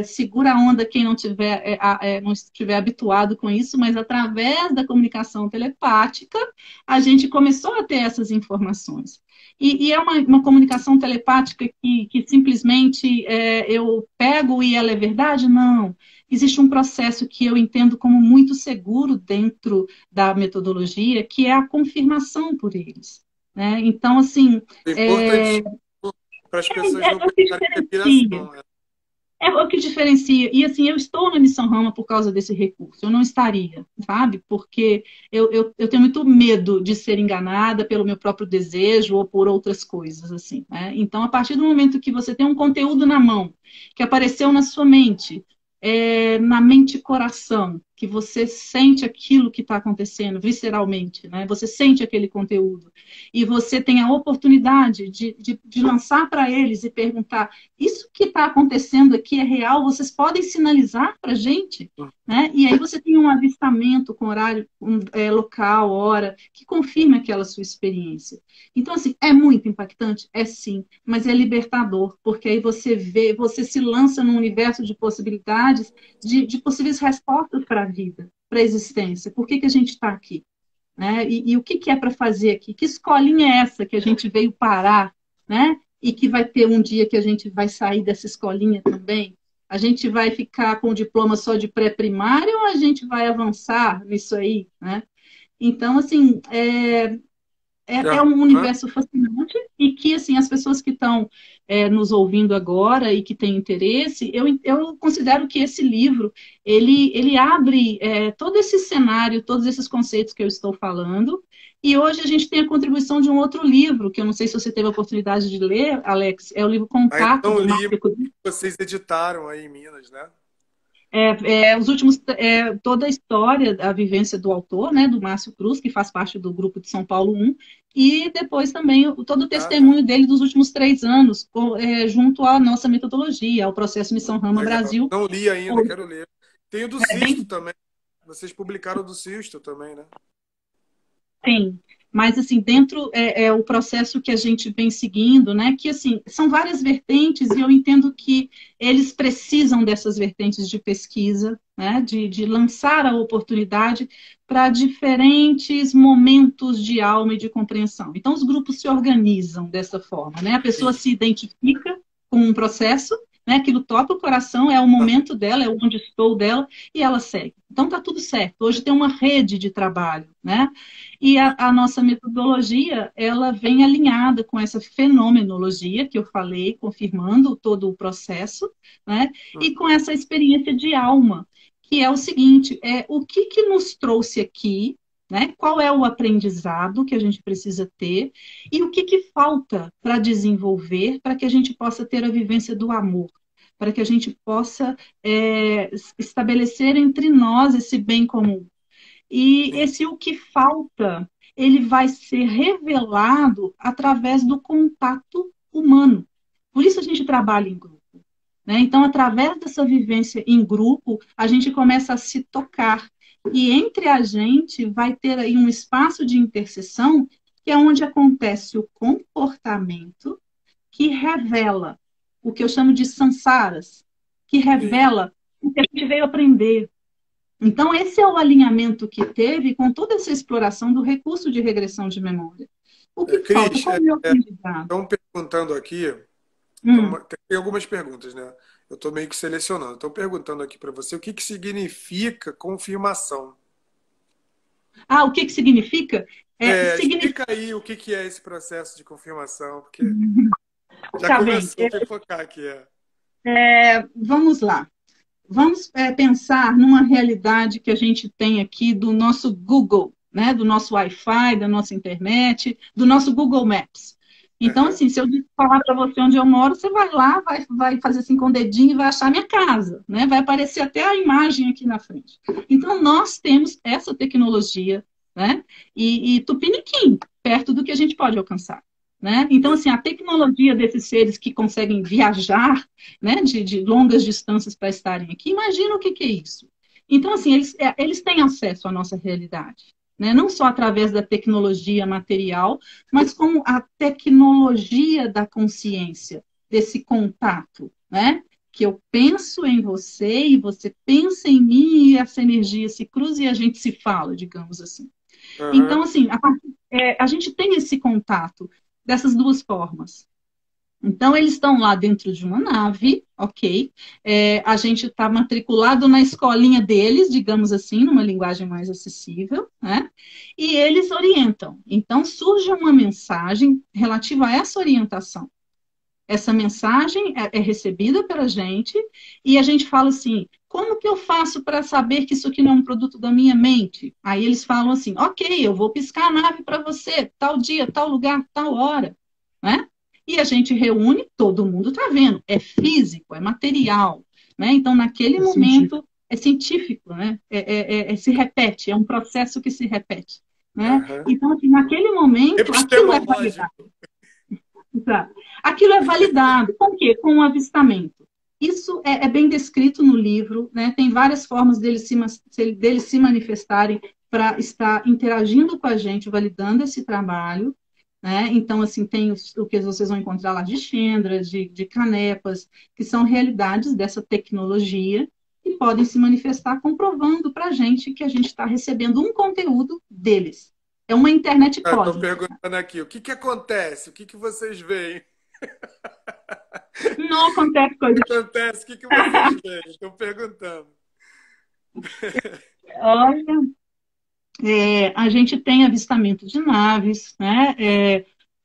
segura a onda quem não estiver habituado com isso, mas através da comunicação telepática, a gente começou a ter essas informações. E é uma comunicação telepática que simplesmente eu pego e ela é verdade? Não. Existe um processo que eu entendo como muito seguro dentro da metodologia, que é a confirmação por eles. Né? Então, assim... É importante para as pessoas não pensarem que é piração. É o que diferencia. E assim, eu estou na Missão Rama por causa desse recurso. Eu não estaria, sabe? Porque eu tenho muito medo de ser enganada pelo meu próprio desejo ou por outras coisas, assim. Né? Então, a partir do momento que você tem um conteúdo na mão, que apareceu na sua mente, na mente e coração, que você sente aquilo que está acontecendo visceralmente, né? Você sente aquele conteúdo e você tem a oportunidade de lançar para eles e perguntar: isso que está acontecendo aqui é real? Vocês podem sinalizar para a gente? Né? E aí você tem um avistamento com horário local, hora, que confirma aquela sua experiência. Então, assim, é muito impactante? É sim, mas é libertador, porque aí você vê, você se lança num universo de possibilidades, de possíveis respostas para a vida, para a existência. Por que a gente está aqui? Né? E o que é para fazer aqui? Que escolinha é essa que a gente veio parar, né? E que vai ter um dia que a gente vai sair dessa escolinha também? A gente vai ficar com o diploma só de pré-primário ou a gente vai avançar nisso aí? Né? Então, assim, é um universo fascinante e que, assim, as pessoas que estão nos ouvindo agora e que têm interesse, eu considero que esse livro, ele abre todo esse cenário, todos esses conceitos que eu estou falando, e hoje a gente tem a contribuição de um outro livro, que eu não sei se você teve a oportunidade de ler, Alex, é o livro Contato, do Márcio Cruz. Que vocês editaram aí em Minas, né? Os últimos, toda a história, a vivência do autor, né, do Márcio Cruz, que faz parte do grupo de São Paulo 1, e depois também todo o testemunho dele dos últimos 3 anos, junto à nossa metodologia, ao processo Missão Rama Brasil. Não li ainda, quero ler. Tem o do Sisto também. Vocês publicaram o do Sisto também, né? Sim. Mas, assim, dentro o processo que a gente vem seguindo, né? Que, assim, são várias vertentes e eu entendo que eles precisam dessas vertentes de pesquisa, né, de lançar a oportunidade para diferentes momentos de alma e de compreensão. Então, os grupos se organizam dessa forma, né? A pessoa Sim. se identifica com um processo, né? Aquilo toca o coração, é o momento dela, é onde estou dela, e ela segue. Então, está tudo certo. Hoje tem uma rede de trabalho, né? E a nossa metodologia, ela vem alinhada com essa fenomenologia que eu falei, confirmando todo o processo, né? E com essa experiência de alma, que é o seguinte, o que nos trouxe aqui, né? Qual é o aprendizado que a gente precisa ter e o que falta para desenvolver para que a gente possa ter a vivência do amor, para que a gente possa estabelecer entre nós esse bem comum. E Sim. esse o que falta, ele vai ser revelado através do contato humano. Por isso a gente trabalha em grupo, né? Então, através dessa vivência em grupo, a gente começa a se tocar. E entre a gente vai ter aí um espaço de interseção, que é onde acontece o comportamento que revela o que eu chamo de samsaras, que Sim. revela o que a gente veio aprender. Então, esse é o alinhamento que teve com toda essa exploração do recurso de regressão de memória. O que falta? Cris, Qual é o meu aprendizado? estão perguntando aqui, Hum. tem algumas perguntas, né? Eu estou meio que selecionando. Estão perguntando aqui para você o que significa confirmação. O que significa? Significa. Explica aí o que é esse processo de confirmação, porque já Tá bem. começou a pipocar aqui. Vamos lá. Vamos pensar numa realidade que a gente tem aqui do nosso Google, né? Do nosso Wi-Fi, da nossa internet, do nosso Google Maps. Então, Uhum. assim, se eu falar para você onde eu moro, você vai lá, vai fazer assim com o dedinho e vai achar minha casa, né? Vai aparecer até a imagem aqui na frente. Então, nós temos essa tecnologia, né? E tupiniquim, perto do que a gente pode alcançar. Né? Então, assim, a tecnologia desses seres que conseguem viajar, né, de longas distâncias para estarem aqui, imagina o que é isso. Então, assim, eles têm acesso à nossa realidade, né? Não só através da tecnologia material, mas como a tecnologia da consciência, desse contato, né? Que eu penso em você e você pensa em mim e essa energia se cruza e a gente se fala, digamos assim. Então, Uhum. assim, a gente tem esse contato dessas duas formas. Então, eles estão lá dentro de uma nave, ok? A gente está matriculado na escolinha deles, digamos assim, numa linguagem mais acessível, né? E eles orientam. Então, surge uma mensagem relativa a essa orientação. Essa mensagem é recebida pela gente e a gente fala assim, como que eu faço para saber que isso aqui não é um produto da minha mente? Aí eles falam assim, ok, eu vou piscar a nave para você, tal dia, tal lugar, tal hora, né? E a gente reúne, todo mundo está vendo, é físico, é material, né? Então, naquele momento, é científico, né? Se repete, é um processo que se repete, né? Uhum. Então, assim, naquele momento, aquilo é validado. Epistemológico. Aquilo é validado. Com o quê? Com o avistamento. Isso é bem descrito no livro, né? Tem várias formas deles se manifestarem para estar interagindo com a gente, validando esse trabalho. Né? Então, assim, tem o que vocês vão encontrar lá de Chendras, de Canepas, que são realidades dessa tecnologia que podem se manifestar comprovando para a gente que a gente está recebendo um conteúdo deles. É uma internet Estou cósmica. perguntando aqui, o que acontece? O que vocês veem? Não acontece O coisa. que acontece? O que vocês veem? Estou perguntando. Olha, a gente tem avistamento de naves, né?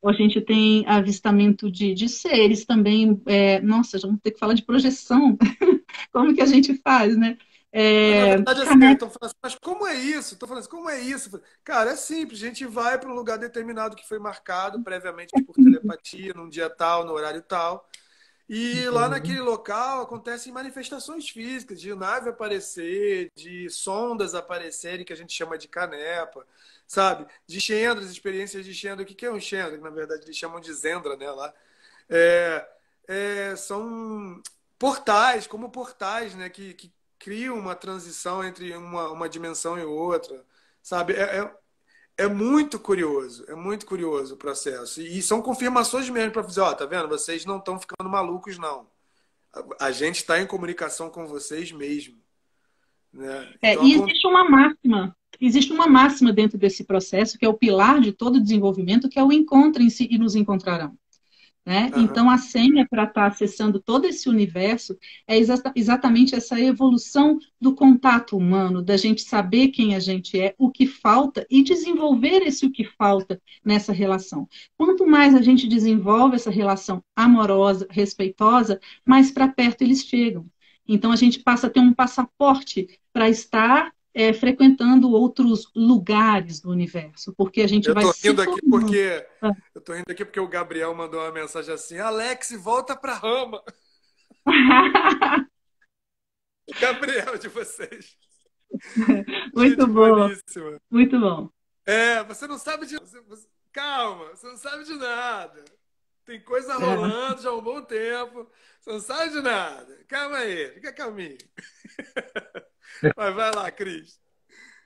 A gente tem avistamento de seres também. Nossa, já vamos ter que falar de projeção. Como que a gente faz, né? Na verdade, assim, estão falando assim, mas como é isso? Estou falando assim, como é isso? Cara, é simples, a gente vai para um lugar determinado que foi marcado previamente por telepatia, num dia tal, no horário tal. E lá naquele local acontecem manifestações físicas, de nave aparecer, de sondas aparecerem, que a gente chama de canepa, sabe? De Chendras, experiências de Chendra. O que é um Chendra? Que na verdade eles chamam de Zendra, né? Lá. São portais, como portais, né? Que criam uma transição entre uma dimensão e outra, sabe? É muito curioso o processo. E são confirmações mesmo para dizer, ó, tá vendo? Vocês não estão ficando malucos, não. A gente está em comunicação com vocês mesmo. né? É, Então, e existe uma máxima dentro desse processo, que é o pilar de todo desenvolvimento, que é o encontrem-se e nos encontrarão. Né? Então, a senha para estar acessando todo esse universo é exatamente essa evolução do contato humano, da gente saber quem a gente é, o que falta e desenvolver esse o que falta nessa relação. Quanto mais a gente desenvolve essa relação amorosa, respeitosa, mais para perto eles chegam. Então, a gente passa a ter um passaporte para estar frequentando outros lugares do universo, porque a gente eu vai tô se rindo aqui tornando. porque eu tô rindo aqui porque o Gabriel mandou uma mensagem assim: Alex, volta pra Rama. Gabriel de vocês. Muito Gente bom, boníssima. muito bom. Você não sabe de. Calma, você não sabe de nada. Tem coisa É. rolando já há um bom tempo. Você não sabe de nada. Calma aí, fica calminho. Mas vai lá, Cris.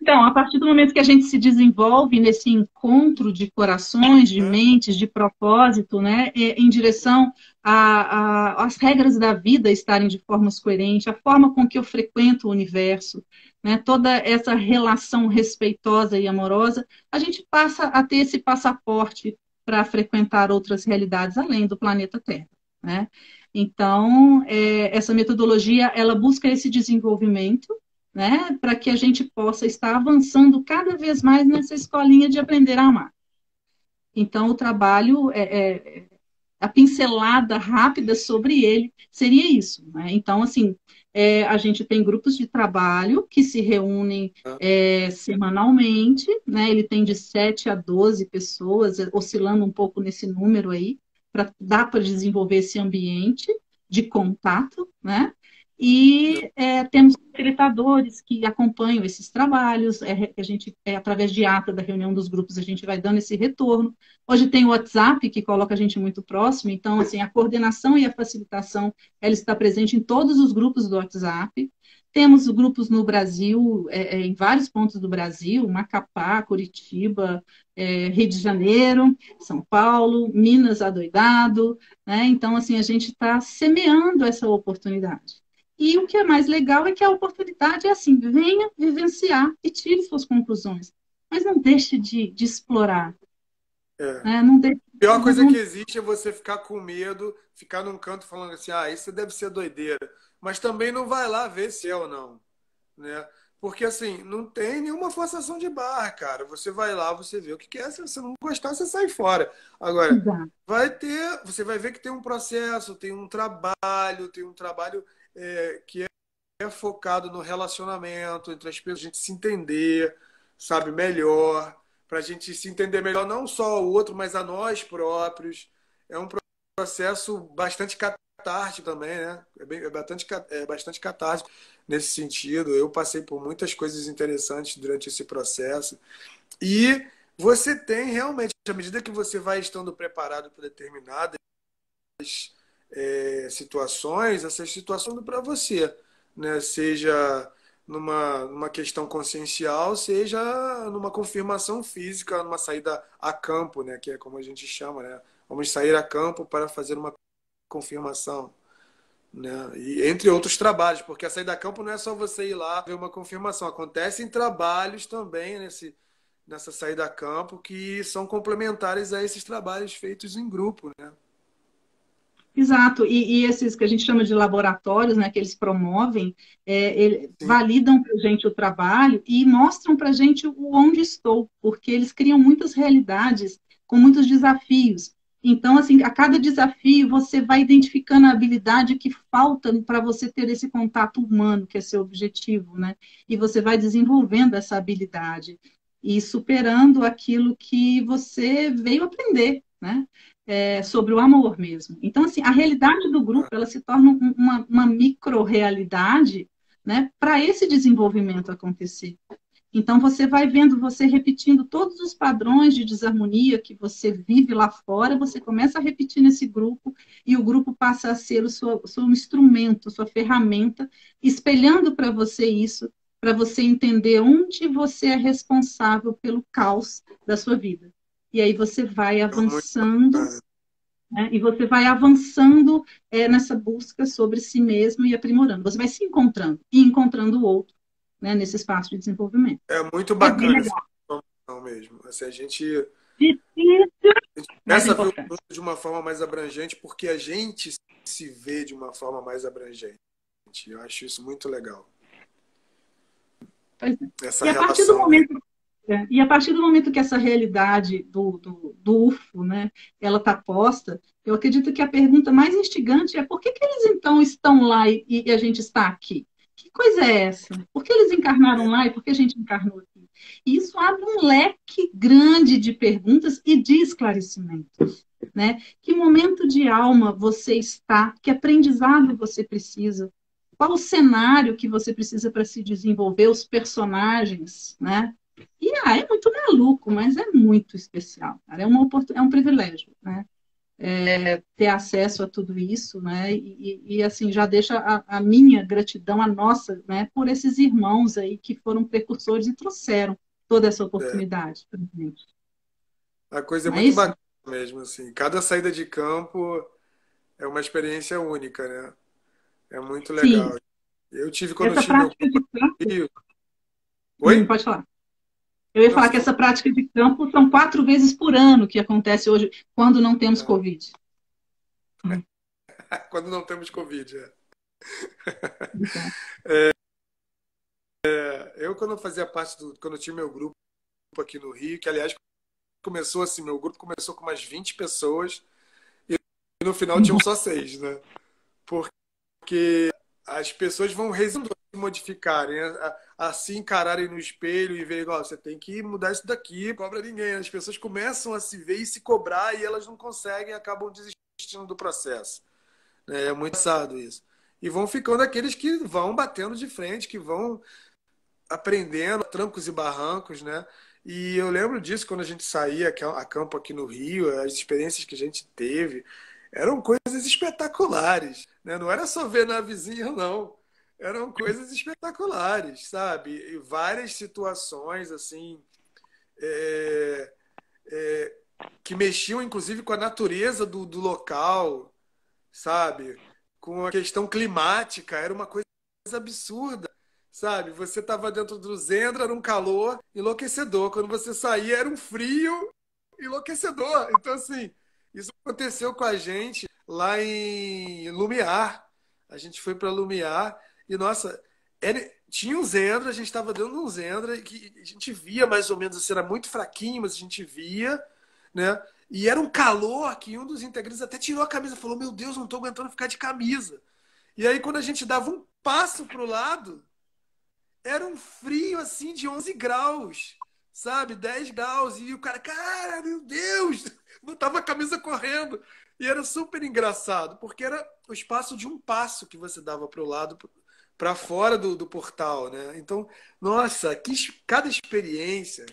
Então, a partir do momento que a gente se desenvolve nesse encontro de corações, de mentes, de propósito, né, em direção às regras da vida estarem de formas coerentes, a forma com que eu frequento o universo, né, toda essa relação respeitosa e amorosa, a gente passa a ter esse passaporte para frequentar outras realidades além do planeta Terra, né? Então, essa metodologia, ela busca esse desenvolvimento, né, para que a gente possa estar avançando cada vez mais nessa escolinha de aprender a amar. Então, o trabalho, a pincelada rápida sobre ele seria isso. Né? Então, assim, a gente tem grupos de trabalho que se reúnem semanalmente, né? Ele tem de 7 a 12 pessoas, oscilando um pouco nesse número aí, para dar para desenvolver esse ambiente de contato, né? E temos facilitadores que acompanham esses trabalhos, a gente, através de ata da reunião dos grupos, a gente vai dando esse retorno. Hoje tem o WhatsApp, que coloca a gente muito próximo, então, assim, a coordenação e a facilitação, ela está presente em todos os grupos do WhatsApp. Temos grupos no Brasil, em vários pontos do Brasil, Macapá, Curitiba, Rio de Janeiro, São Paulo, Minas adoidado, né? Então, assim, a gente está semeando essa oportunidade. E o que é mais legal é que a oportunidade é assim, venha vivenciar e tire suas conclusões, mas não deixe de explorar, É. né? Não deixe, A pior coisa não, que existe é você ficar com medo, ficar num canto falando assim, isso deve ser doideira. Mas também não vai lá ver se é ou não, né? Porque assim, não tem nenhuma forçação de barra, cara. Você vai lá, você vê o que que é. Se você não gostar, você sai fora. Agora, não. você vai ver que tem um processo, tem um trabalho que é focado no relacionamento entre as pessoas, a gente se entender, sabe, melhor, para a gente se entender melhor, não só ao outro, mas a nós próprios. É um processo bastante catártico também, né? É bastante catártico nesse sentido. Eu passei por muitas coisas interessantes durante esse processo. E você tem realmente, à medida que você vai estando preparado para determinadas situações, essas situações para você, né? Seja numa questão consciencial, seja numa confirmação física, numa saída a campo, né? Que é como a gente chama, né? Vamos sair a campo para fazer uma confirmação, né? E entre outros trabalhos, porque a saída a campo não é só você ir lá ver uma confirmação, acontecem trabalhos também nessa saída a campo que são complementares a esses trabalhos feitos em grupo, né? Exato, e esses que a gente chama de laboratórios, né, que eles promovem, Sim. validam para a gente o trabalho e mostram para a gente o onde estou, porque eles criam muitas realidades com muitos desafios. Então, assim, a cada desafio você vai identificando a habilidade que falta para você ter esse contato humano, que é seu objetivo, né? E você vai desenvolvendo essa habilidade e superando aquilo que você veio aprender, né? Sobre o amor mesmo. Então, assim, a realidade do grupo, ela se torna uma micro-realidade, né, para esse desenvolvimento acontecer. Então, você vai vendo, você repetindo todos os padrões de desarmonia que você vive lá fora, você começa a repetir nesse grupo, e o grupo passa a ser o seu instrumento, sua ferramenta, espelhando para você isso, para você entender onde você é responsável pelo caos da sua vida. E aí você vai Muito avançando, bacana. né? E você vai avançando nessa busca sobre si mesmo e aprimorando. Você vai se encontrando e encontrando o outro. né, nesse espaço de desenvolvimento. É muito É bem bacana essa legal. informação mesmo. Assim, a gente Difícil, mas começa a ver o importante. mundo de uma forma mais abrangente porque a gente se vê de uma forma mais abrangente. Eu acho isso muito legal. Pois é. Essa E a partir do relação, né? momento E a partir do momento que essa realidade do UFO, né, ela está posta, eu acredito que a pergunta mais instigante é por que que eles então estão lá e a gente está aqui? Que coisa é essa? Por que eles encarnaram lá e por que a gente encarnou aqui? E isso abre um leque grande de perguntas e de esclarecimentos, né? Que momento de alma você está? Que aprendizado você precisa? Qual o cenário que você precisa para se desenvolver, os personagens, né? E é muito maluco, mas é muito especial, cara. É um privilégio, né? Ter acesso a tudo isso, né? E assim, já deixa a minha gratidão, a nossa, né? Por esses irmãos aí que foram precursores e trouxeram toda essa É, oportunidade pra gente. a coisa é Não é muito isso? bacana mesmo, assim. Cada saída de campo é uma experiência única, né? É muito Sim, legal. Eu tive, quando eu essa tive meu prática grupo de campo. aqui no Rio. Oi? Pode falar. Eu ia Não, falar você que falou. essa prática de campo são 4 vezes por ano que acontece hoje, quando não temos Não. Covid. Quando não temos Covid, é. Então, Eu, quando eu fazia parte quando eu tinha meu grupo aqui no Rio, que aliás começou assim, meu grupo começou com umas 20 pessoas e no final tinham só 6, né? Porque as pessoas vão resolvendo se modificarem, a se encararem no espelho e verem, ó, você tem que mudar isso daqui, não cobra ninguém. As pessoas começam a se ver e se cobrar e elas não conseguem e acabam desistindo do processo. Né? É muito engraçado isso. E vão ficando aqueles que vão batendo de frente, que vão aprendendo trancos e barrancos, né? E eu lembro disso quando a gente saía a campo aqui no Rio, as experiências que a gente teve eram coisas espetaculares, né? Não era só ver navezinha, não. Eram coisas espetaculares, sabe? E várias situações assim é, é, que mexiam, inclusive, com a natureza do local, sabe? Com a questão climática, era uma coisa absurda, sabe? Você estava dentro do Zendra, era um calor enlouquecedor. Quando você saía, era um frio enlouquecedor. Então, assim, isso aconteceu com a gente lá em Lumiar. A gente foi para Lumiar e, nossa, tinha um Zendra, a gente estava dentro de um Zendra que a gente via mais ou menos, assim, era muito fraquinho, mas a gente via, né? E era um calor que um dos integrantes até tirou a camisa, falou: Meu Deus, não estou aguentando ficar de camisa. E aí, quando a gente dava um passo pro lado, era um frio assim de 11 graus, sabe? 10 graus. E o cara, meu Deus, botava a camisa correndo. E era super engraçado, porque era o espaço de um passo que você dava pro lado, para fora do portal, né? Então, nossa, cada experiência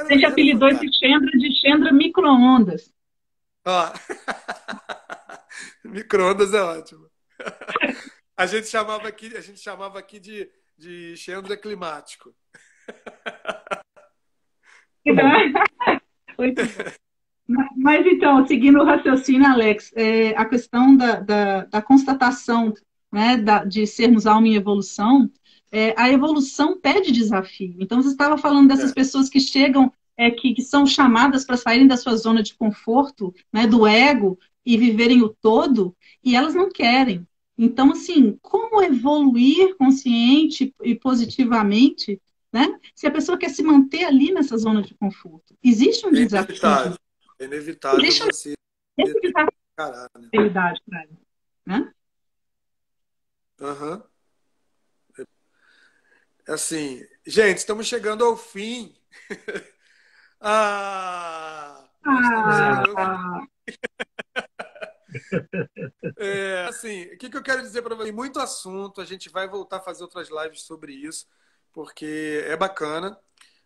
a gente era apelidou esse fantástica. Chandra de Chandra micro-ondas. Ó, micro-ondas é ótimo. A gente chamava aqui de Chandra climático. Muito bom. Mas então, seguindo o raciocínio, Alex, a questão da constatação, né, de sermos alma em evolução, a evolução pede desafio. Então, você estava falando dessas É, pessoas que chegam, que são chamadas para saírem da sua zona de conforto, né, do ego, e viverem o todo, e elas não querem. Então, assim, como evoluir consciente e positivamente, né, se a pessoa quer se manter ali nessa zona de conforto? Existe um é desafio inevitável. de É inevitável deixa você esse ter que desafio encarar, né? de realidade para ela, né? Aham. Assim, gente, estamos chegando ao fim. Nós estamos chegando ao fim. Ah, Assim, o que eu quero dizer para vocês? Tem muito assunto, a gente vai voltar a fazer outras lives sobre isso, porque é bacana,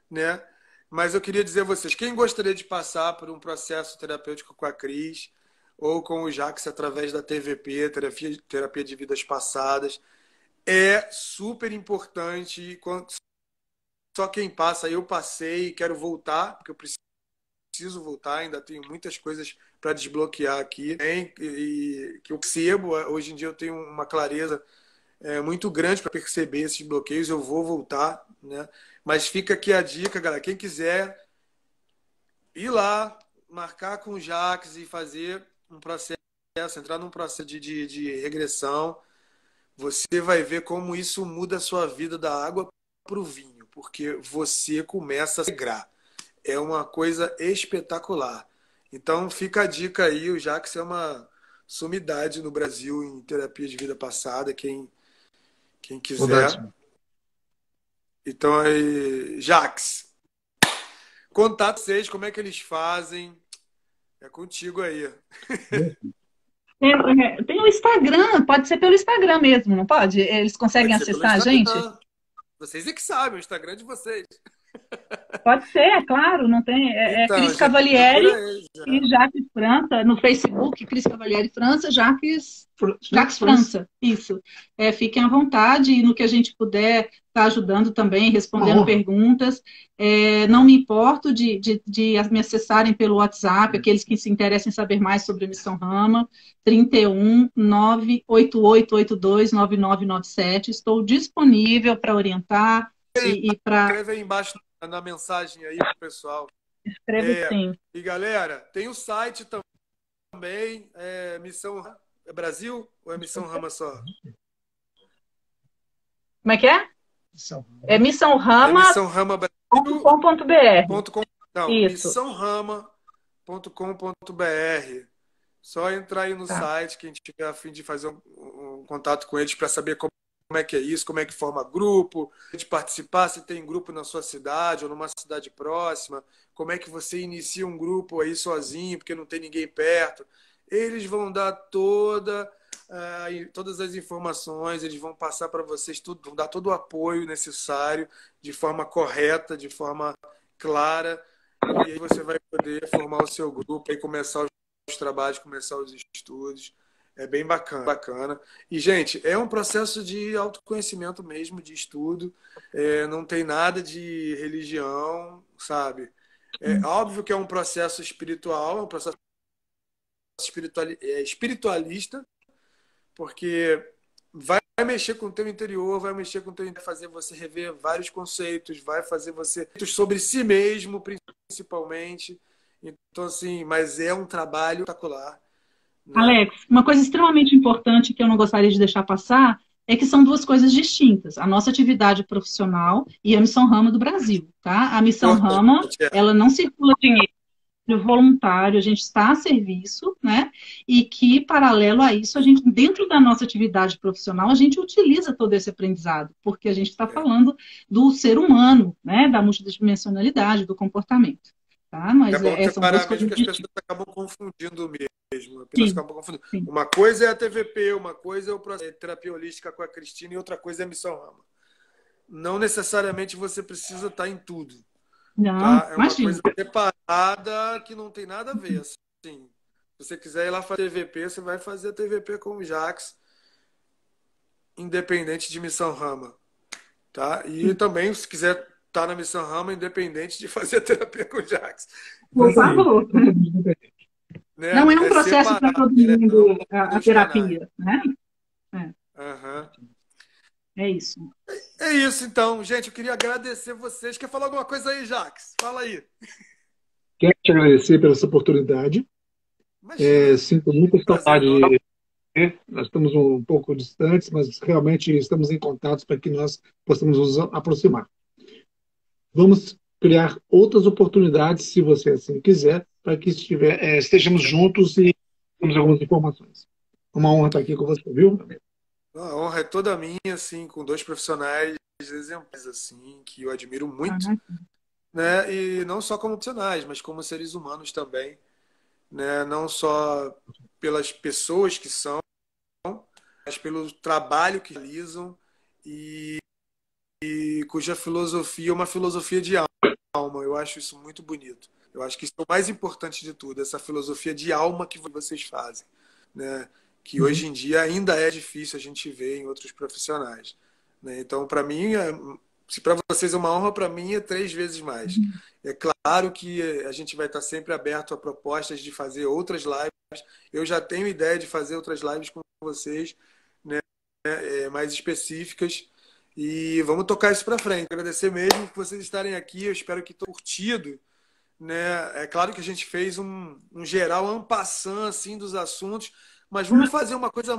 né? Mas eu queria dizer a vocês, quem gostaria de passar por um processo terapêutico com a Cris ou com o Jax através da TVP, terapia de vidas passadas, é super importante. Só quem passa, eu passei, quero voltar, porque eu preciso voltar, ainda tenho muitas coisas para desbloquear aqui, hein? E que eu percebo, hoje em dia eu tenho uma clareza muito grande para perceber esses bloqueios. Eu vou voltar, né? Mas fica aqui a dica, galera. Quem quiser ir lá, marcar com o Jax e fazer um processo, entrar num processo de regressão, você vai ver como isso muda a sua vida da água para o vinho, porque você começa a se regrar. É uma coisa espetacular. Então fica a dica aí, o Jax é uma sumidade no Brasil em terapia de vida passada, quem quiser. Então aí, Jax, contato vocês, como é que eles fazem? É contigo aí. Tem o Instagram, pode ser pelo Instagram mesmo, não pode? Eles conseguem Pode ser pelo acessar a gente? Instagram. Vocês é que sabem, o Instagram é de vocês. Pode ser, é claro, não tem. Então, Cris já Cavalieri procura eles, já. e Jaques França, no Facebook, Cris Cavalieri França, Jaques França. Isso. Fiquem à vontade e no que a gente puder estar ajudando também, respondendo perguntas. Não me importo de me acessarem pelo WhatsApp, aqueles que se interessem em saber mais sobre a Missão Rama, 31 98882 9997. Estou disponível para orientar e para. Escreve aí embaixo na mensagem aí pro pessoal. Escreve sim. E galera, tem o site também, Missão Brasil ou é Missão Rama só? Como é que é? É missãorama.com.br. Não, Isso. missãorama.com.br. Só entrar aí no site, quem tiver a fim de fazer um contato com eles para saber como é que é isso, como é que forma grupo, de participar, se tem grupo na sua cidade ou numa cidade próxima, como é que você inicia um grupo aí sozinho, porque não tem ninguém perto. Eles vão dar todas as informações, eles vão passar para vocês tudo, vão dar todo o apoio necessário, de forma correta, de forma clara, e aí você vai poder formar o seu grupo e começar os trabalhos, começar os estudos. É bem bacana. E, gente, é um processo de autoconhecimento mesmo, de estudo. Não tem nada de religião, sabe? É óbvio que é um processo espiritual, é um processo espiritualista, porque vai mexer com o teu interior, vai mexer com o teu interior, vai fazer você rever vários conceitos, vai fazer você sobre si mesmo, principalmente. Então, assim, mas é um trabalho espetacular. Alex, uma coisa extremamente importante que eu não gostaria de deixar passar é que são duas coisas distintas. A nossa atividade profissional e a Missão Rama do Brasil, tá? A Missão Rama, ela não circula dinheiro voluntário, a gente está a serviço, né? E que, paralelo a isso, a gente, dentro da nossa atividade profissional, a gente utiliza todo esse aprendizado, porque a gente está falando do ser humano, né? Da multidimensionalidade, do comportamento. Tá? Mas é bom são duas coisas que as pessoas acabam confundindo mesmo. Uma coisa é a TVP, uma coisa é o processo de terapia holística com a Cristina e outra coisa é a Missão Rama. Não necessariamente você precisa estar em tudo. Não, tá? É uma imagina. coisa separada que não tem nada a ver. Assim, se você quiser ir lá fazer TVP, você vai fazer a TVP com o Jax, independente de Missão Rama. Tá? E também, se quiser estar na Missão Rama, independente de fazer a terapia com o Jax. Por favor. Né? Não é um processo para todo mundo a terapia, né? É isso. É isso, então. Gente, eu queria agradecer vocês. Quer falar alguma coisa aí, Jax? Fala aí. Quero te agradecer pela essa oportunidade. Sinto muita saudade. Nós estamos um pouco distantes, mas realmente estamos em contato para que nós possamos nos aproximar. Vamos criar outras oportunidades, se você assim quiser, para que estejamos juntos e temos algumas informações. Uma honra estar aqui com você, viu? A honra é toda minha, assim, com dois profissionais exemplares, assim, que eu admiro muito, né? E não só como profissionais, mas como seres humanos também, né? Não só pelas pessoas que são, mas pelo trabalho que realizam e cuja filosofia é uma filosofia de alma. Eu acho isso muito bonito. Eu acho que isso é o mais importante de tudo, essa filosofia de alma que vocês fazem, né? Que hoje em dia ainda é difícil a gente ver em outros profissionais, né? Então, para mim, se para vocês é uma honra, para mim é 3 vezes mais. É claro que a gente vai estar sempre aberto a propostas de fazer outras lives. Eu já tenho ideia de fazer outras lives com vocês, né? mais específicas. E vamos tocar isso para frente. Agradecer mesmo por vocês estarem aqui. Eu espero que tenham curtido, né? É claro que a gente fez um geral en passant assim, dos assuntos, mas vamos fazer uma coisa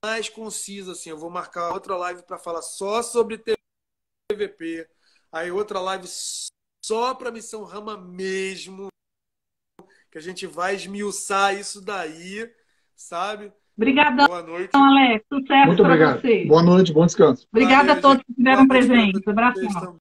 mais concisa. Assim. Eu vou marcar outra live para falar só sobre TVP. Aí outra live só para Missão Rama mesmo, que a gente vai esmiuçar isso daí, sabe? Obrigadão, Boa noite. Alex. Sucesso Muito para obrigado. você. Boa noite, bom descanso. Obrigada a Valeu, todos gente. que estiveram Boa noite pra presentes. vocês Abração. também.